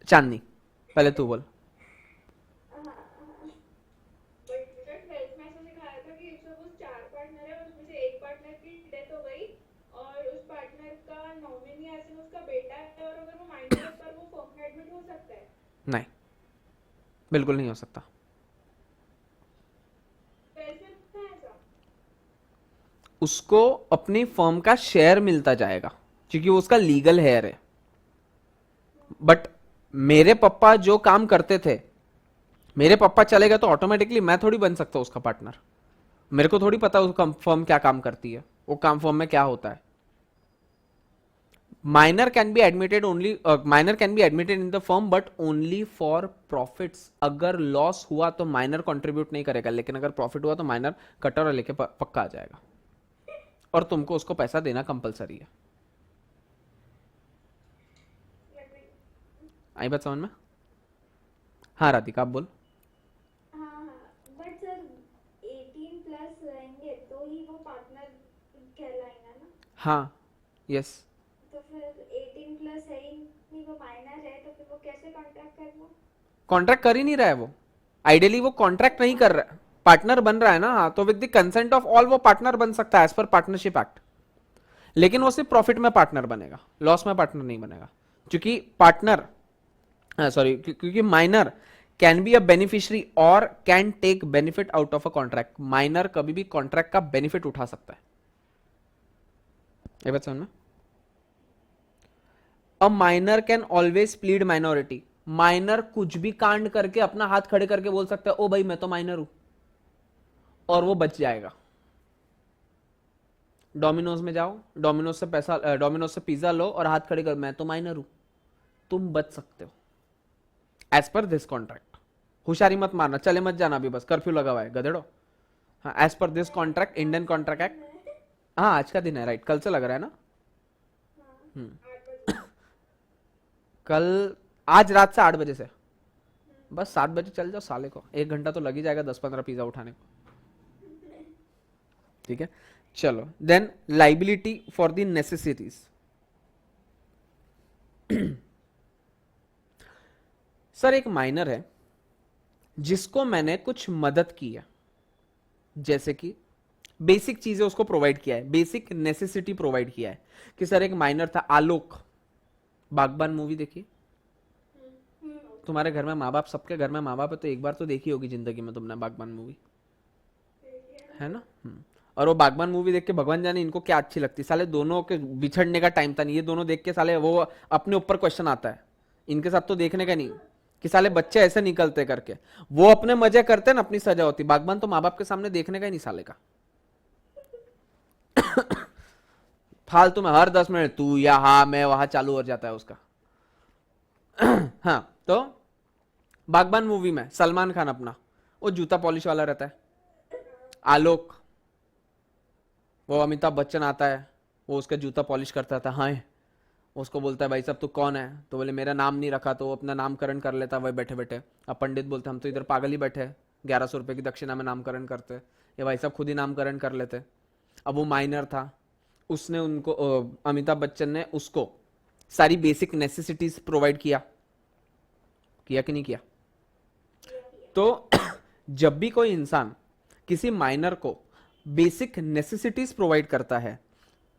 Speaker 1: चांदनी पहले तू बोल। नहीं, बिल्कुल नहीं हो सकता। उसको अपनी फर्म का शेयर मिलता जाएगा क्योंकि वो उसका लीगल हेयर है। बट मेरे पापा जो काम करते थे, मेरे पापा चले गए तो ऑटोमेटिकली मैं थोड़ी बन सकता हूं उसका पार्टनर। मेरे को थोड़ी पता उस फर्म क्या काम करती है, वो काम फर्म में क्या होता है। Minor can be admitted in the firm but only for profits. अगर लॉस हुआ तो माइनर कंट्रीब्यूट नहीं करेगा, लेकिन अगर प्रॉफिट हुआ तो माइनर कटोरा लेके पक्का आ जाएगा और तुमको उसको पैसा देना कंपलसरी है। आई बात समझ में? हाँ राधिका आप बोल।
Speaker 2: हाँ बट सर 18 प्लस रहेंगे तो ही वो पार्टनर कहलाएगा ना।
Speaker 1: हाँ यस।
Speaker 2: तो फिर 18 प्लस है ही नहीं, वो माइनर है, तो फिर वो कैसे कॉन्ट्रैक्ट करेगा?
Speaker 1: कॉन्ट्रैक्ट कर ही नहीं रहा है वो, आइडियली वो कॉन्ट्रैक्ट नहीं कर रहा है, पार्टनर बन रहा है ना। हाँ, तो with the consent of all वो पार्टनर बन सकता है एज पर पार्टनरशिप एक्ट, लेकिन वो सिर्फ प्रॉफिट में पार्टनर बनेगा, लॉस में पार्टनर नहीं बनेगा। क्योंकि पार्टनर क्योंकि minor can be a beneficiary और can take benefit out of a contract. Minor कभी भी कॉन्ट्रैक्ट का बेनिफिट उठा सकता है। ये बात समझ में? अ minor can always plead minority. Minor कुछ भी कांड करके अपना हाथ खड़े करके बोल सकता है ओ भाई मैं तो माइनर हूं, और वो बच जाएगा। डोमिनोज में जाओ, डोमिनोज से पिज्जा लो और हाथ खड़े कर मैं तो माइनर हूं, तुम बच सकते हो एज पर दिस कॉन्ट्रैक्ट। होशियारी मत मारना, चले मत जाना अभी, बस कर्फ्यू लगा हुआ है गधेड़ो। हाँ, as per this contract, Indian contract act. हाँ आज का दिन है, राइट, कल से लग रहा है ना। कल, आज रात से 8 बजे से, बस 7 बजे चल जाओ साले को, 1 घंटा तो लग ही जाएगा 10-15 पिज्जा उठाने को। ठीक है, चलो then liability for the necessities. Sir एक माइनर है जिसको मैंने कुछ मदद की है, जैसे कि बेसिक चीजें उसको प्रोवाइड किया है, बेसिक नेसेसिटी प्रोवाइड किया है। कि सर एक माइनर था आलोक, बागबान मूवी देखी? तुम्हारे घर में माँ बाप, सबके घर में माँ बाप है, तो एक बार तो देखी होगी जिंदगी में तुमने बागबान मूवी, है ना? और वो बागबान मूवी देख के भगवान जाने इनको क्या अच्छी लगती, साले दोनों के बिछड़ने का टाइम था नहीं, ये दोनों देख के साले वो अपने ऊपर क्वेश्चन आता है इनके साथ, तो देखने का नहीं कि साले बच्चे ऐसे निकलते करके, वो अपने मजे करते ना, अपनी सजा होती। बागबान तो माँ बाप के सामने देखने का ही नहीं साले का। फालतू में हर 10 मिनट तू यहाँ मैं वहां चालू हो जाता है उसका। हाँ, तो बागबान मूवी में सलमान खान अपना वो जूता पॉलिश वाला रहता है, आलोक, वो अमिताभ बच्चन आता है, वो उसका जूता पॉलिश करता था। हाँ, उसको बोलता है भाई साहब तू कौन है, तो बोले मेरा नाम नहीं रखा, तो वो अपना नामकरण कर लेता है वही बैठे बैठे। अब पंडित बोलते हम तो इधर पागल ही बैठे, 1100 रुपए की दक्षिणा में नामकरण करते, ये भाई साहब खुद ही नामकरण कर लेते। अब वो माइनर था, उसने उनको अमिताभ बच्चन ने उसको सारी बेसिक नेसेसिटीज प्रोवाइड किया कि नहीं किया? तो जब भी कोई इंसान किसी माइनर को बेसिक नेसेसिटीज प्रोवाइड करता है,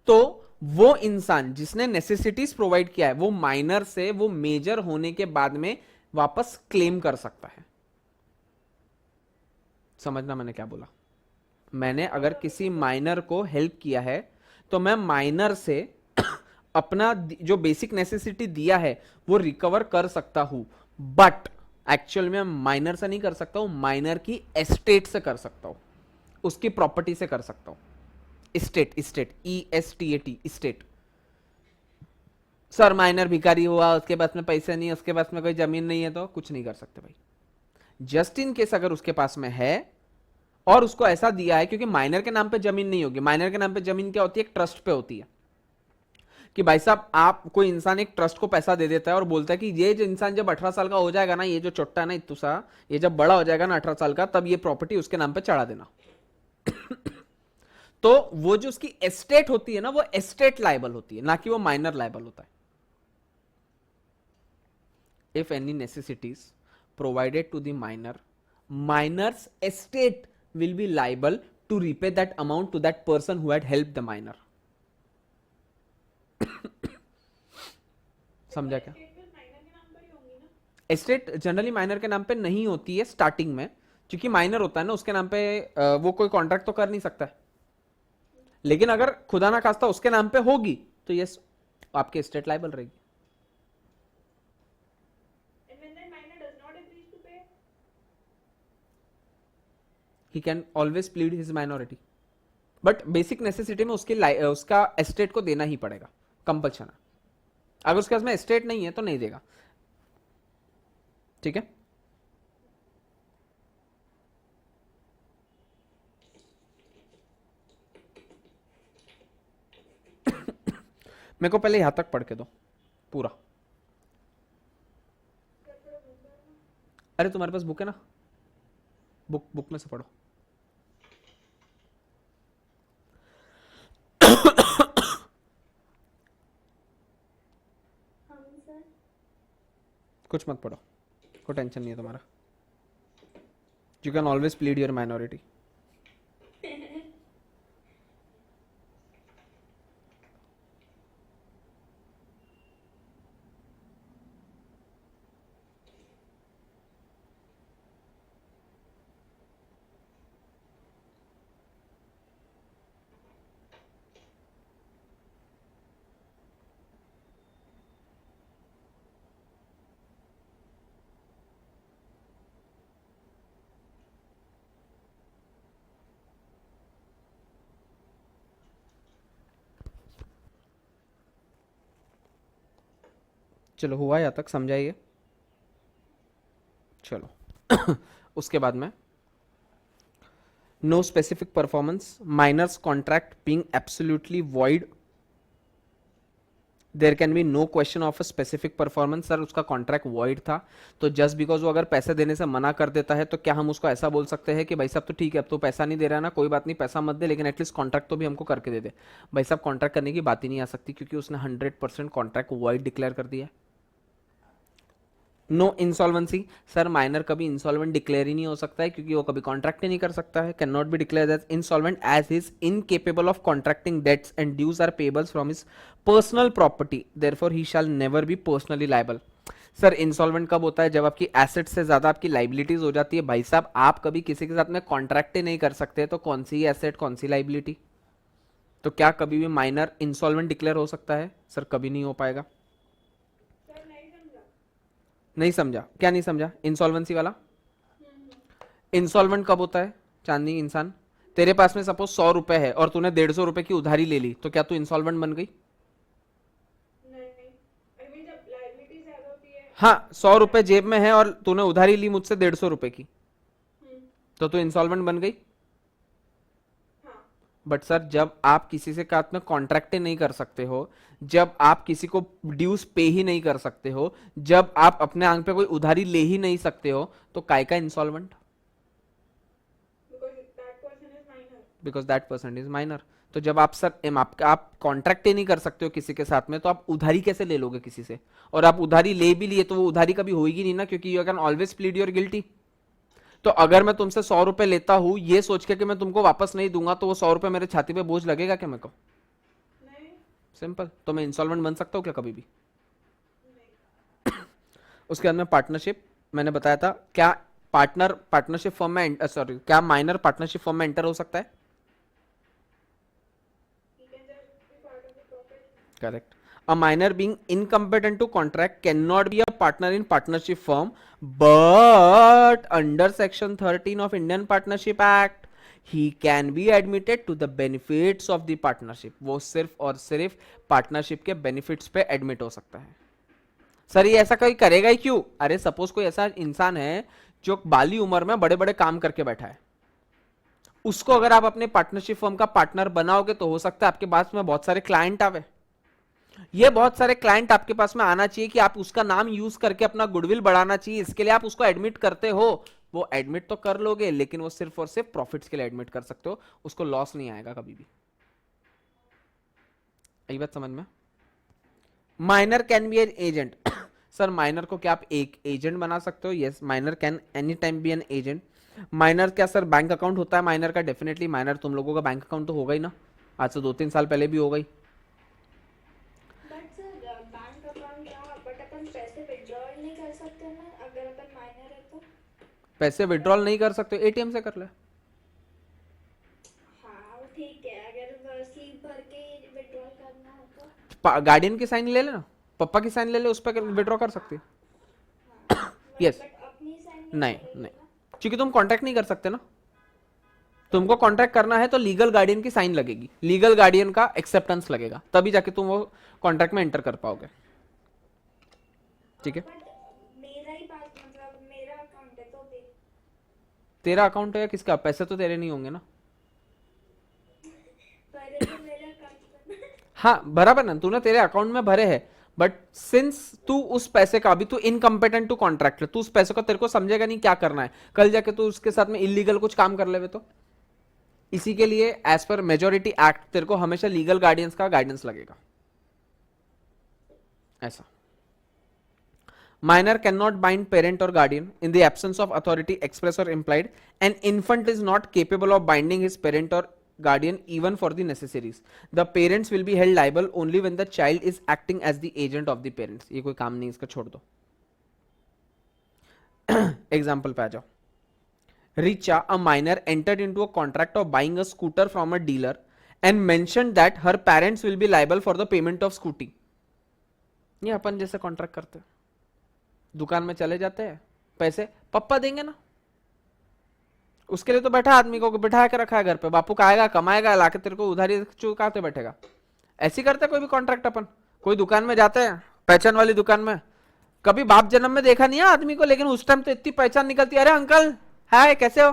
Speaker 1: तो वो इंसान जिसने नेसेसिटीज प्रोवाइड किया है वो माइनर से वो मेजर होने के बाद में वापस क्लेम कर सकता है। समझना मैंने क्या बोला? मैंने अगर किसी माइनर को हेल्प किया है तो मैं माइनर से अपना जो बेसिक नेसेसिटी दिया है वो रिकवर कर सकता हूं, बट एक्चुअल में माइनर से नहीं कर सकता हूं, माइनर की एस्टेट से कर सकता हूं, उसकी प्रॉपर्टी से कर सकता हूं। State, state, ESTAT, state. Sir minor भिखारी हुआ, उसके पास में पैसे नहीं, उसके पास में कोई जमीन नहीं है, तो कुछ नहीं कर सकते भाई। जस्ट इन केस अगर उसके पास में है और उसको ऐसा दिया है, क्योंकि माइनर के नाम पे जमीन नहीं होगी, माइनर के नाम पे जमीन क्या होती है, एक ट्रस्ट पे होती है। कि भाई साहब आप, कोई इंसान एक ट्रस्ट को पैसा दे देता है और बोलता है कि ये जो इंसान जब 18 साल का हो जाएगा ना, ये जो चोट्टा है ना इतू सा, ये जब बड़ा हो जाएगा ना 18 साल का, तब ये प्रॉपर्टी उसके नाम पे चढ़ा देना। तो वो जो उसकी एस्टेट होती है ना, वो एस्टेट लायबल होती है, ना कि वो माइनर लायबल होता है। If any necessities provided to the minor, minor's estate will be liable to repay that amount to that person who had helped the minor. समझा क्या? एस्टेट जनरली माइनर के नाम पे नहीं होती है स्टार्टिंग में, क्योंकि माइनर होता है ना उसके नाम पे वो कोई कॉन्ट्रैक्ट तो कर नहीं सकता है। लेकिन अगर खुदा ना खास्ता उसके नाम पे होगी तो यस आपकी एस्टेट लायबल रहेगी। He can always plead his minority, but basic necessity में उसका एस्टेट को देना ही पड़ेगा, कंपल्शन है। अगर उसके पास में एस्टेट नहीं है तो नहीं देगा। ठीक है, मेरे को पहले यहां तक पढ़ के दो पूरा। अरे तुम्हारे पास बुक है ना, बुक में से पढ़ो। कुछ मत पढ़ो, कोई टेंशन नहीं है तुम्हारा। You can always plead your minority. चलो हुआ यहाँ तक, समझाइए। चलो उसके बाद में no specific performance, minor's contract being absolutely void, there can be no question of a specific performance. Sir उसका कॉन्ट्रैक्ट वॉइड था, तो जस्ट बिकॉज वो अगर पैसे देने से मना कर देता है तो क्या हम उसको ऐसा बोल सकते हैं कि भाई साहब तो ठीक है अब तो पैसा नहीं दे रहा है ना, कोई बात नहीं पैसा मत दे लेकिन एटलीस्ट कॉन्ट्रैक्ट तो भी हमको करके दे दे। भाई साहब कॉन्ट्रैक्ट करने की बात ही नहीं आ सकती क्योंकि उसने 100% कॉन्ट्रैक्ट वॉइड डिक्लेयर कर दिया है। नो इंसॉल्वेंसी, सर माइनर कभी इंसॉल्वेंट डिक्लेयर ही नहीं हो सकता है क्योंकि वो कभी कॉन्ट्रैक्ट ही नहीं कर सकता है। Can not be declared as insolvent as he is incapable of contracting debts and dues are payables from his personal property, therefore he shall never be personally liable. Sir insolvent कब होता है? जब आपकी asset से ज्यादा आपकी liabilities हो जाती है। भाई साहब आप कभी किसी के साथ में कॉन्ट्रैक्ट ही नहीं कर सकते तो कौन सी एसेट कौन सी लाइबिलिटी? तो क्या कभी भी माइनर इंसॉल्वेंट डिक्लेयर हो सकता है? सर कभी नहीं हो पाएगा।
Speaker 4: सर नहीं समझा।
Speaker 1: नहीं समझा? क्या नहीं समझा? इंसॉल्वेंसी वाला इंसॉल्वेंट कब होता है? चांदनी इंसान, तेरे पास में सपोज 100 रुपए है और तूने 150 रुपए की उधारी ले ली, तो क्या तू इंसॉल्वेंट बन गई?
Speaker 4: नहीं, आई मीन जब लायबिलिटी ज्यादा होती है।
Speaker 1: हाँ, 100 रुपए जेब में है और तूने उधारी ली मुझसे 150 रुपए की, तो तू इंसॉल्वेंट बन गई।
Speaker 4: हाँ,
Speaker 1: बट सर जब आप किसी से साथ में कॉन्ट्रैक्ट नहीं कर सकते हो, जब आप किसी को ड्यूज पे ही नहीं कर सकते हो, जब आप अपने आंख पे कोई उधारी ले ही नहीं सकते हो, तो काय का insolvent? Because that person is minor. तो जब आप सर आप कॉन्ट्रैक्ट ही नहीं कर सकते हो किसी के साथ में, तो आप उधारी कैसे ले लोगे किसी से? और आप उधारी ले भी लिए तो वो उधारी कभी होगी नहीं ना, क्योंकि you can always plead your guilty. तो अगर मैं तुमसे 100 रुपए लेता हूं ये सोच के कि मैं तुमको वापस नहीं दूंगा, तो वो 100 रुपए मेरे छाती पे बोझ लगेगा क्या मेरे को?
Speaker 4: नहीं,
Speaker 1: सिंपल। तो मैं इंस्टॉलमेंट बन सकता हूँ क्या कभी भी? उसके बाद में पार्टनरशिप मैंने बताया था, क्या पार्टनर पार्टनरशिप फॉर्म में सॉरी क्या माइनर पार्टनरशिप फॉर्म में एंटर हो सकता है?
Speaker 4: he can just be part of the profit.
Speaker 1: Correct. A minor being incompetent to contract cannot be a partner in partnership firm, but under section 13 of Indian Partnership Act he can be admitted to the benefits of the partnership. वो सिर्फ और सिर्फ partnership के benefits पे admit हो सकता है। Sir ये ऐसा कोई करेगा ही क्यों? अरे सपोज कोई ऐसा इंसान है जो बाली उम्र में बड़े बड़े काम करके बैठा है, उसको अगर आप अपने पार्टनरशिप फर्म का पार्टनर बनाओगे तो हो सकता है आपके पास में बहुत सारे क्लाइंट आवे। ये बहुत सारे क्लाइंट आपके पास में आना चाहिए कि आप उसका नाम यूज करके अपना गुडविल बढ़ाना चाहिए, इसके लिए आप उसको एडमिट करते हो। वो एडमिट तो कर लोगे लेकिन वो सिर्फ और सिर्फ प्रॉफिट्स के लिए एडमिट कर सकते हो, उसको लॉस नहीं आएगा कभी भी। यही बात समझ में? Minor can be an agent. Sir minor को क्या आप एक एजेंट बना सकते हो? Yes, minor can any time be an agent. Minor क्या सर बैंक अकाउंट होता है माइनर का? डेफिनेटली माइनर तुम लोगों का बैंक अकाउंट तो होगा ही ना, आज से 2-3 साल पहले भी हो गई।
Speaker 2: बट सर बैंक अकाउंट का बट अपन पैसे विड्रॉल नहीं कर सकते ना अगर अपन माइनर है तो?
Speaker 1: पैसे विड्रॉल नहीं कर सकते, एटीएम से कर ले।
Speaker 2: हाँ वो ठीक है, अगर स्लीप भर के विड्रॉल करना हो तो
Speaker 1: गार्डियन की साइन ले लेना, पप्पा की साइन ले ले, उस पर विड्रॉ कर सकती है। यस।
Speaker 2: बट अपनी साइन
Speaker 1: नहीं नहीं, क्योंकि तुम कॉन्ट्रैक्ट नहीं कर सकते ना। तुमको कॉन्ट्रैक्ट करना है तो लीगल गार्डियन की साइन लगेगी, लीगल गार्डियन का एक्सेप्टेंस लगेगा, तभी जाके तुम वो कॉन्ट्रैक्ट में एंटर कर पाओगे। ठीक है?
Speaker 2: बट मेरा ही पास मतलब मेरा अकाउंट है तो भी
Speaker 1: तेरा अकाउंट है या किसका? पैसे तो तेरे नहीं होंगे ना।
Speaker 2: पर तो मेरा अकाउंट
Speaker 1: हाँ बराबर ना, तूने तेरे अकाउंट में भरे हैं, बट सिंस तू उस पैसे का अभी तू इनकम्पिटेंट टू कॉन्ट्रैक्ट, तू उस पैसे को तेरे को समझेगा नहीं क्या करना है, कल जाके तू उसके साथ में इलीगल कुछ काम कर लेवे तो। इसी के लिए एज पर मेजोरिटी एक्ट तेरे को हमेशा लीगल गार्डियंस का गाइडेंस लगेगा। ऐसा minor cannot bind parent or guardian in the absence of authority express or implied. An infant is not capable of binding his parent or guardian even for the necessaries. The parents will be held liable only when the child is acting as the agent of the parents. ये कोई काम नहीं, इसका छोड़ दो। Example पे आ जाओ। Richa, a minor, entered into a contract of buying a scooter from a dealer and mentioned that her parents will be liable for the payment of scooty. ये अपन जैसे कॉन्ट्रैक्ट करते हैं, दुकान में चले जाते हैं, पैसे पप्पा देंगे ना, उसके लिए तो बैठा आदमी को बिठा के रखा है घर पे, बापू का आएगा कमाएगा लाके तेरे को उधारी चुकाते बैठेगा। ऐसी करते कोई भी कॉन्ट्रैक्ट अपन। कोई दुकान में जाते हैं, पहचान वाली दुकान में, कभी बाप जन्म में देखा नहीं है आदमी को, लेकिन उस टाइम तो इतनी पहचान निकलती है, अरे अंकल हाय कैसे हो,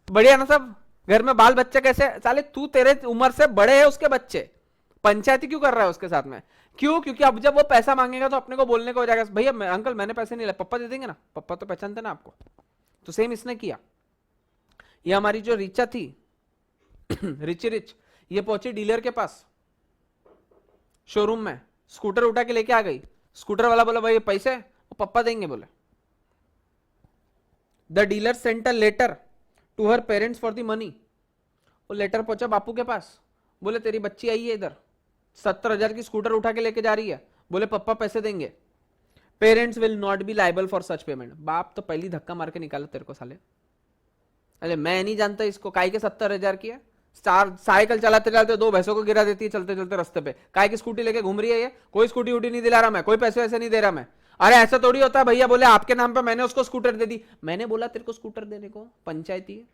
Speaker 1: बढ़िया ना सब, घर में बाल बच्चे कैसे? साले तू तेरे उम्र से बड़े है उसके बच्चे, पंचायती क्यों कर रहा है उसके साथ में? क्यों? क्योंकि अब जब वो पैसा मांगेगा तो अपने को बोलने को हो जाएगा, भैया अंकल मैंने पैसे नहीं लाए, पप्पा दे देंगे ना, पप्पा तो पहचानते ना आपको। तो सेम इसने किया। ये हमारी जो रिचा थी रिची रिच, ये पहुंची डीलर के पास शोरूम में, स्कूटर उठा के लेके आ गई। स्कूटर वाला बोला भाई पैसे, वो पप्पा देंगे बोले। The dealer sent a letter to her parents for the money. वो लेटर पहुंचा बापू के पास, बोले तेरी बच्ची आई है इधर, 70,000 की स्कूटर उठा के लेके जा रही है, बोले पप्पा पैसे देंगे। Parents will not be liable for such payment. बाप तो पहली धक्का मार के निकाला तेरे को साले। अरे मैं नहीं जानता इसको, काय के 70,000 की है? साइकिल चलाते चलाते 2 भैंसों को गिरा देती है चलते चलते रास्ते पे, काय की स्कूटी लेके घूम रही है ये? कोई स्कूटी उटी नहीं दिला रहा मैं, कोई पैसे वैसे नहीं दे रहा मैं। अरे ऐसा थोड़ी होता है भैया, बोले आपके नाम पे मैंने उसको स्कूटर दे दी। मैंने बोला तेरे को स्कूटर देने को? पंचायती है,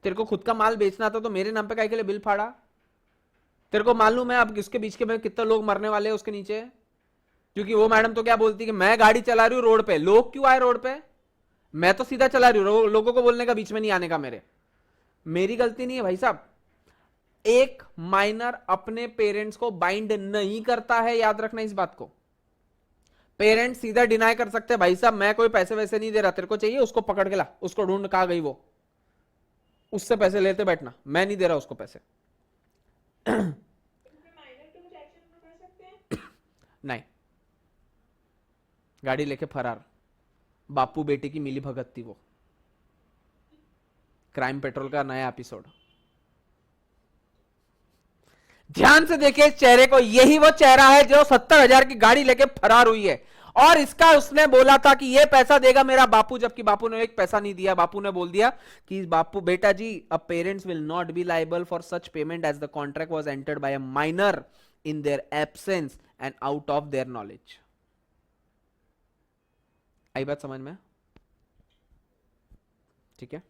Speaker 1: तेरे को खुद का माल बेचना था तो मेरे नाम पे काय के लिए बिल फाड़ा? तेरे को मालूम है अब इसके बीच के में कितने लोग मरने वाले हैं उसके नीचे? क्योंकि वो मैडम तो क्या बोलती कि मैं गाड़ी चला रही हूँ रोड पे, लोग क्यों आए रोड पे? मैं तो सीधा चला रही हूँ, लोगों को बोलने का बीच में नहीं आने का। मेरी गलती नहीं है भाई साहब। एक माइनर अपने पेरेंट्स को बाइंड नहीं करता है, याद रखना इस बात को। पेरेंट्स सीधा डिनाई कर सकते हैं भाई साहब मैं कोई पैसे वैसे नहीं दे रहा, तेरे को चाहिए उसको पकड़ के ला, उसको ढूंढ, कहां गई वो, उससे पैसे लेते बैठना, मैं नहीं दे रहा उसको पैसे। नहीं, गाड़ी लेके फरार, बापू बेटे की मिली भगत थी वो। क्राइम पेट्रोल का नया एपिसोड ध्यान से देखिए इस चेहरे को, यही वो चेहरा है जो 70,000 की गाड़ी लेके फरार हुई है। और इसका उसने बोला था कि ये पैसा देगा मेरा बापू, जबकि बापू ने एक पैसा नहीं दिया। बापू ने बोल दिया कि बापू बेटा जी, uh parents will not be liable for such payment as the contract was entered by a minor in their absence and out of their knowledge. आई बात समझ में? ठीक है,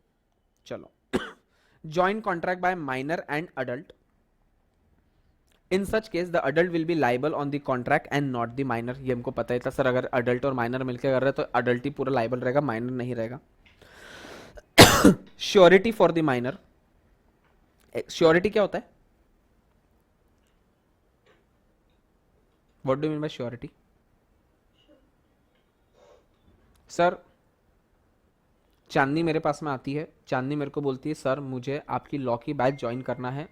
Speaker 1: चलो। Joint contract by minor and adult. In such case the adult will be liable on the contract and not the minor. ये हमको पता ही था सर, अगर अडल्ट और माइनर मिलकर कर रहे तो अडल्ट ही पूरा लाइबल रहेगा, माइनर नहीं रहेगा। Surety for the minor. Surety क्या होता है? What do you mean by surety? Sir Chandni मेरे पास में आती है, चांदनी मेरे को बोलती है सर मुझे आपकी लॉ की बैच ज्वाइन करना है,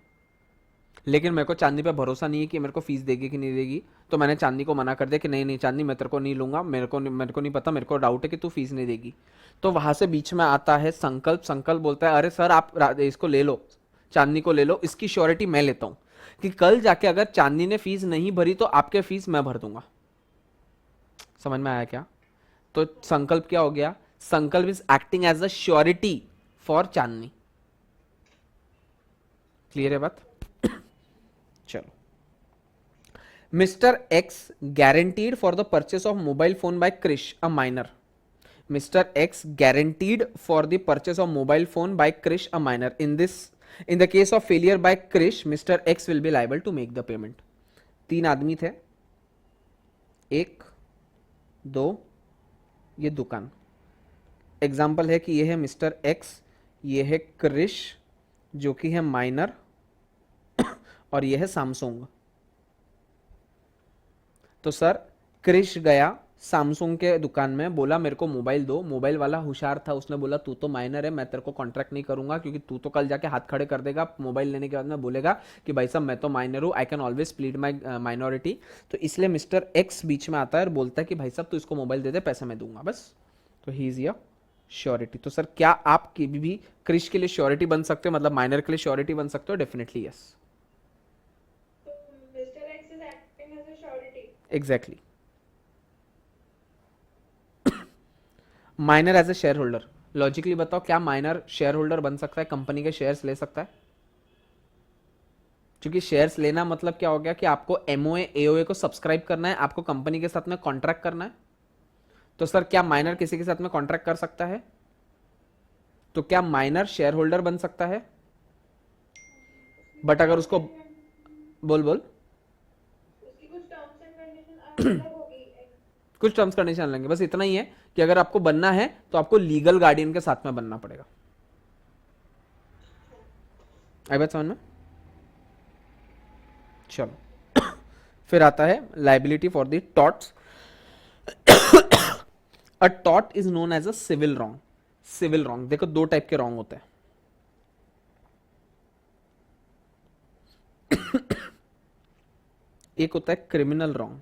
Speaker 1: लेकिन मेरे को चांदनी पे भरोसा नहीं है कि मेरे को फीस देगी कि नहीं देगी। तो मैंने चांदनी को मना कर दिया कि नहीं नहीं चांदनी मैं तेरे को नहीं लूंगा, मेरे को नहीं पता, मेरे को डाउट है कि तू फीस नहीं देगी। तो वहां से बीच में आता है संकल्प। संकल्प बोलता है अरे सर आप इसको ले लो, चांदनी को ले लो, इसकी श्योरिटी मैं लेता हूं कि कल जाके अगर चांदनी ने फीस नहीं भरी तो आपके फीस मैं भर दूंगा। समझ में आया क्या? तो संकल्प क्या हो गया? Sankalp is acting as a surety for Chandni. Clear है बात? चलो। Mister X guaranteed for the purchase of mobile phone by Krish, a minor. Mr. X guaranteed for the purchase of mobile phone by Krish, a minor. In the case of failure by Krish, Mr. X will be liable to make the payment. 3 आदमी थे, 1 2, ये दुकान। Example है कि ये है mister x, ये है क्रिश जो कि है माइनर, और ये है सैमसंग। तो सर क्रिश गया सैमसंग के दुकान में, बोला मेरे को मोबाइल दो। मोबाइल वाला होशियार था, उसने बोला तू तो माइनर है, मैं तेरे को कॉन्ट्रैक्ट नहीं करूंगा, क्योंकि तू तो कल जाके हाथ खड़े कर देगा मोबाइल लेने के बाद में, बोलेगा कि भाई साहब मैं तो माइनर हूँ, I can always plead my minority. तो इसलिए मिस्टर एक्स बीच में आता है और बोलता है कि भाई साहब तू इसको मोबाइल दे दे, पैसे मैं दूंगा बस। तो ही इज योर श्योरिटी। तो सर क्या आप कभी भी क्रिश के लिए श्योरिटी बन सकते हो, मतलब माइनर के लिए श्योरिटी बन सकते हो? Definitely yes. Exactly. Minor as a shareholder, logically बताओ क्या माइनर शेयर होल्डर बन सकता है, कंपनी के शेयर्स ले सकता है? क्योंकि शेयर्स लेना मतलब क्या हो गया कि आपको एमओए एओए को सब्सक्राइब करना है, आपको कंपनी के साथ में कॉन्ट्रैक्ट करना है। तो सर क्या माइनर किसी के साथ में कॉन्ट्रैक्ट कर सकता है? तो क्या माइनर शेयर होल्डर बन सकता है? बट अगर उसको बोल कुछ टर्म्स कंडीशन लेंगे, बस इतना ही है कि अगर आपको बनना है तो आपको लीगल गार्डियन के साथ में बनना पड़ेगा। आई बात समझ में? चलो फिर आता है liability for the torts. A tort is known as a civil wrong. Civil wrong देखो दो टाइप के रॉन्ग होते हैं. एक होता है क्रिमिनल रॉन्ग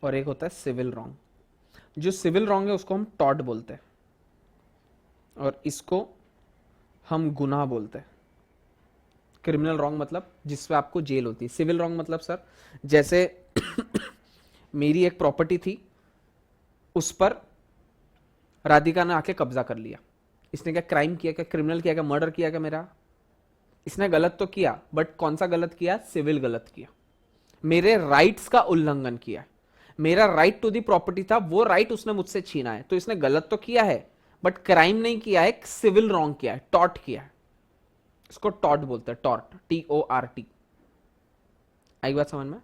Speaker 1: और एक होता है सिविल रॉन्ग. जो सिविल रॉन्ग है उसको हम टॉर्ट बोलते हैं और इसको हम गुनाह बोलते हैं. क्रिमिनल रॉन्ग मतलब जिसपे आपको जेल होती है. सिविल रॉन्ग मतलब सर जैसे मेरी एक प्रॉपर्टी थी, उस पर राधिका ने आके कब्जा कर लिया. इसने क्या क्राइम किया, क्या क्रिमिनल किया, क्या मर्डर किया क्या मेरा? इसने गलत तो किया, बट कौन सा गलत किया? सिविल गलत किया. मेरे राइट्स का उल्लंघन किया. मेरा राइट टू दी प्रॉपर्टी था, वो राइट उसने मुझसे छीना है. तो इसने गलत तो किया है बट क्राइम नहीं किया है, सिविल रॉन्ग किया है, टॉर्ट किया है. इसको टॉर्ट बोलते हैं. Tort, TORT. आई बात समझ में?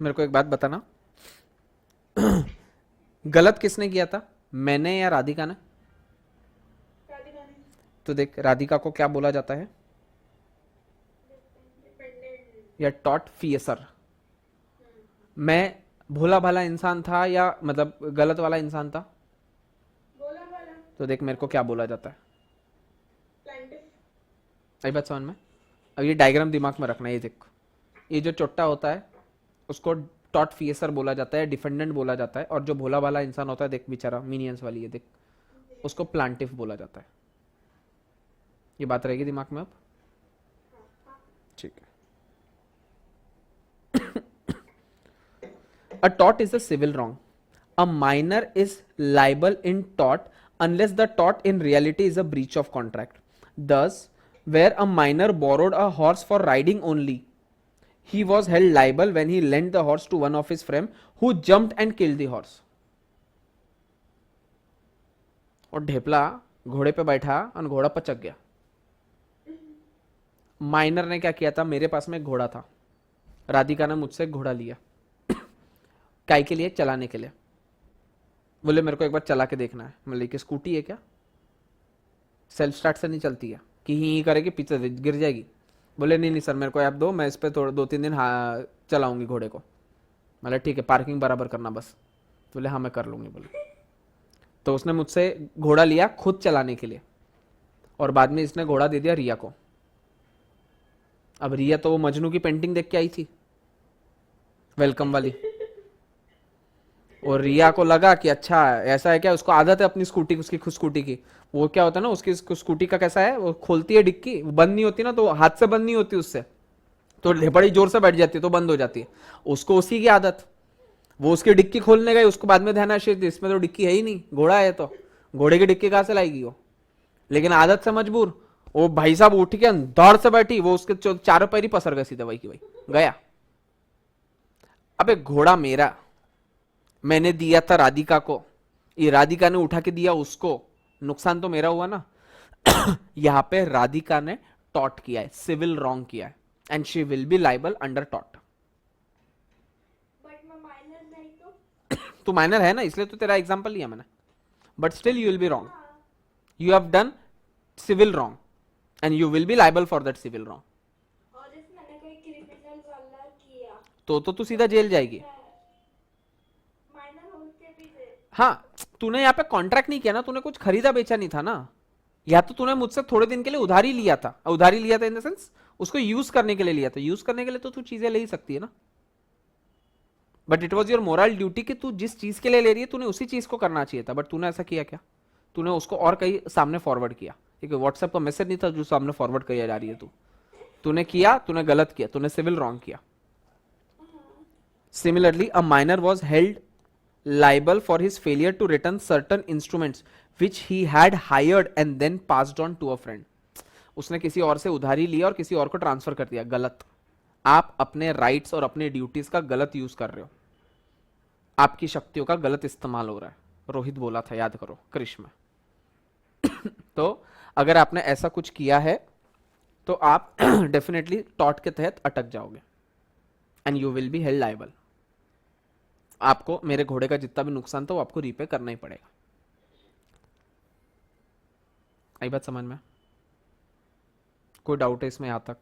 Speaker 1: मेरे को एक बात बताना, गलत किसने किया था, मैंने या राधिका ने?
Speaker 4: राधिका ने.
Speaker 1: तो देख राधिका को क्या बोला जाता है?
Speaker 4: डिपेंडेंट.
Speaker 1: या टॉट फियसर. मैं भोला भाला इंसान था या मतलब गलत वाला इंसान था?
Speaker 4: बोला वाला.
Speaker 1: तो देख मेरे को क्या बोला जाता है.
Speaker 4: प्लांटिफ.
Speaker 1: आई बात समझ में? अब ये डायग्राम दिमाग में रखना. ये देख, ये जो चोट्टा होता है उसको टॉट फियसर बोला जाता है, डिफेंडेंट बोला जाता है. और जो भोला भाला इंसान होता है, देख बेचारा मिनियंस वाली है, देख उसको प्लांटिफ बोला जाता है. ये बात रहेगी दिमाग में अब? ठीक है. A tort is a civil wrong. A minor is liable in tort unless the tort in reality is a breach of contract. Thus, where a minor borrowed a horse for riding only, he was held liable when he lent the horse to one of his friends who jumped and killed the horse. और ढेपला घोड़े पे बैठा और घोड़ा पचक गया. Minor ने क्या किया था, मेरे पास में एक घोड़ा था, राधिका ने मुझसे एक घोड़ा लिया. काय के लिए? चलाने के लिए. बोले मेरे को एक बार चला के देखना है. मैं लेके, स्कूटी है क्या, सेल्फ स्टार्ट से नहीं चलती है कि ही करेगी पीछे गिर जाएगी? बोले नहीं नहीं सर मेरे को ऐप दो, मैं इस पर थोड़ा 2-3 दिन चलाऊंगी घोड़े को. मतलब ठीक है, पार्किंग बराबर करना बस. बोले हाँ मैं कर लूंगी. बोले तो उसने मुझसे घोड़ा लिया खुद चलाने के लिए और बाद में इसने घोड़ा दे दिया रिया को. अब रिया तो वो मजनू की पेंटिंग देख के आई थी, वेलकम वाली. और रिया को लगा कि अच्छा ऐसा है क्या, उसको आदत है अपनी स्कूटी, उसकी खुद स्कूटी की. वो क्या होता है ना, उसकी स्कूटी का कैसा है, वो खोलती है डिक्की, वो बंद नहीं होती ना, तो हाथ से बंद नहीं होती उससे, तो बड़ी जोर से बैठ जाती है तो बंद हो जाती है. उसको उसी की आदत. वो उसकी डिक्की खोलने गई, उसको बाद में ध्यान आया इसमें तो डिक्की है ही नहीं, घोड़ा है, तो घोड़े की डिक्की कहां से लाएगी वो. लेकिन आदत से मजबूर वो भाई साहब उठ के दौड़ से बैठी, वो उसके चारों पैर ही पसर गए सीधे. भाई की भाई गया. अबे घोड़ा मेरा, मैंने दिया था राधिका को, ये राधिका ने उठा के दिया उसको, नुकसान तो मेरा हुआ ना. यहां पे राधिका ने टॉट किया है, सिविल रॉन्ग किया है, and she will be liable under taught.
Speaker 4: But मैं माइनर नहीं तो.
Speaker 1: तू माइनर है ना, इसलिए तो तेरा एग्जांपल लिया मैंने. But still you will be wrong. You have done civil wrong and you will be liable for that civil wrong.
Speaker 2: और इफ मैंने कोई क्रिमिनल वाला किया
Speaker 1: तो तू सीधा जेल जाएगी.
Speaker 4: माइनर होके भी दे.
Speaker 1: हाँ, तूने यहाँ पे कॉन्ट्रैक्ट नहीं किया ना, तूने कुछ खरीदा बेचा नहीं था ना. या तो तूने मुझसे थोड़े दिन के लिए उधारी लिया था. उधारी लिया था इन द सेंस उसको यूज करने के लिए लिया था. यूज करने के लिए तो तू चीजें ले ही सकती है ना. But it was your moral duty कि तू जिस चीज के लिए ले रही है तूने उसी चीज को करना चाहिए था. बट तूने ऐसा किया क्या? तूने उसको और कहीं सामने फॉरवर्ड किया. ठीक है, व्हाट्सएप का मैसेज नहीं था जो सामने फॉरवर्ड किया जा रही है. तूने किया, तूने गलत किया, तूने सिविल रॉन्ग किया. Similarly a minor was held liable for his failure to return certain instruments which he had hired and then passed on to a friend. उसने किसी और से उधारी लिया और किसी और को ट्रांसफर कर दिया. गलत. आप अपने राइट्स और अपने ड्यूटीज का गलत यूज कर रहे हो. आपकी शक्तियों का गलत इस्तेमाल हो रहा है. रोहित बोला था, याद करो, कृष्ण में. तो अगर आपने ऐसा कुछ किया है तो आप डेफिनेटली टॉट के तहत अटक जाओगे and you will be held liable. आपको मेरे घोड़े का जितना भी नुकसान था वो आपको रीपे करना ही पड़ेगा। आई बात समझ में? कोई डाउट है इसमें यहाँ तक?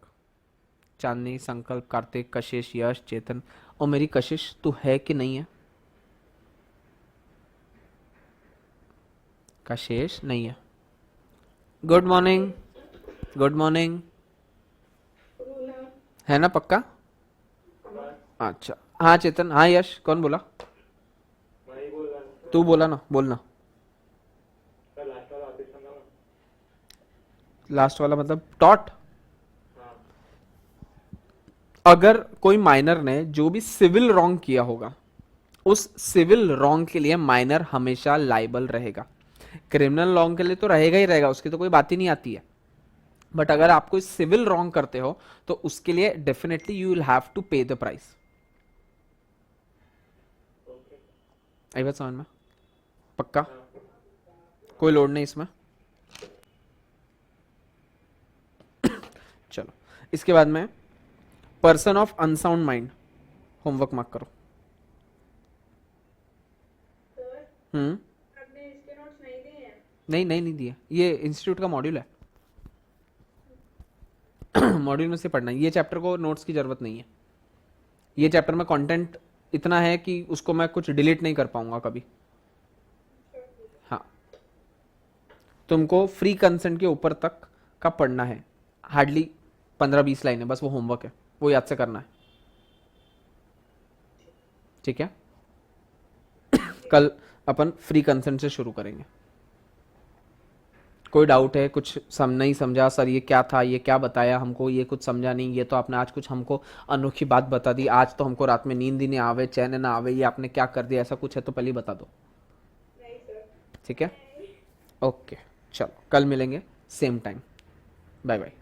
Speaker 1: चांदनी, संकल्प, कार्तिक, कशिश, यश, चेतन। और मेरी कशिश तू है कि नहीं है? कशिश नहीं है। Good morning, good morning. है ना पक्का? अच्छा हाँ चेतन, हाँ यश, कौन बोला?
Speaker 3: वही बोल रहा हूँ
Speaker 1: तू बोला ना, बोलना।
Speaker 3: सर, लास्ट वाला ऑफिस का नाम।
Speaker 1: लास्ट वाला मतलब टॉट।
Speaker 3: हाँ
Speaker 1: अगर कोई माइनर ने जो भी सिविल रॉन्ग किया होगा उस सिविल रॉन्ग के लिए माइनर हमेशा लाइबल रहेगा। क्रिमिनल रॉन्ग के लिए तो रहेगा ही रहेगा, उसकी तो कोई बात ही नहीं आती है। बट अगर आप कोई सिविल रॉन्ग करते हो तो उसके लिए definitely you will have to pay the price. आई बात समझ में? पक्का? कोई लोड नहीं इसमें। चलो इसके बाद में person of unsound mind, homework mark करो।
Speaker 4: सर आपने इसके नोट्स नहीं दिए हैं?
Speaker 1: नहीं दिए, ये इंस्टीट्यूट का मॉड्यूल है। मॉड्यूल में से पढ़ना है। ये चैप्टर को नोट्स की जरूरत नहीं है। ये चैप्टर में कंटेंट इतना है कि उसको मैं कुछ डिलीट नहीं कर पाऊंगा कभी। हाँ, तुमको फ्री कंसेंट के ऊपर तक का पढ़ना है, हार्डली 15-20 लाइन है बस, वो होमवर्क है, वो याद से करना है। ठीक है? कल अपन फ्री कंसेंट से शुरू करेंगे। कोई डाउट है? कुछ नहीं समझा सर, ये क्या था, ये क्या बताया हमको, ये कुछ समझा नहीं, ये तो आपने आज कुछ हमको अनोखी बात बता दी, आज तो हमको रात में नींद ही नहीं आवे, चैन ना आवे, ये आपने क्या कर दिया, ऐसा कुछ है तो पहले बता दो।
Speaker 4: नहीं सर।
Speaker 1: ठीक है? ओके, चलो कल मिलेंगे सेम टाइम। Bye bye.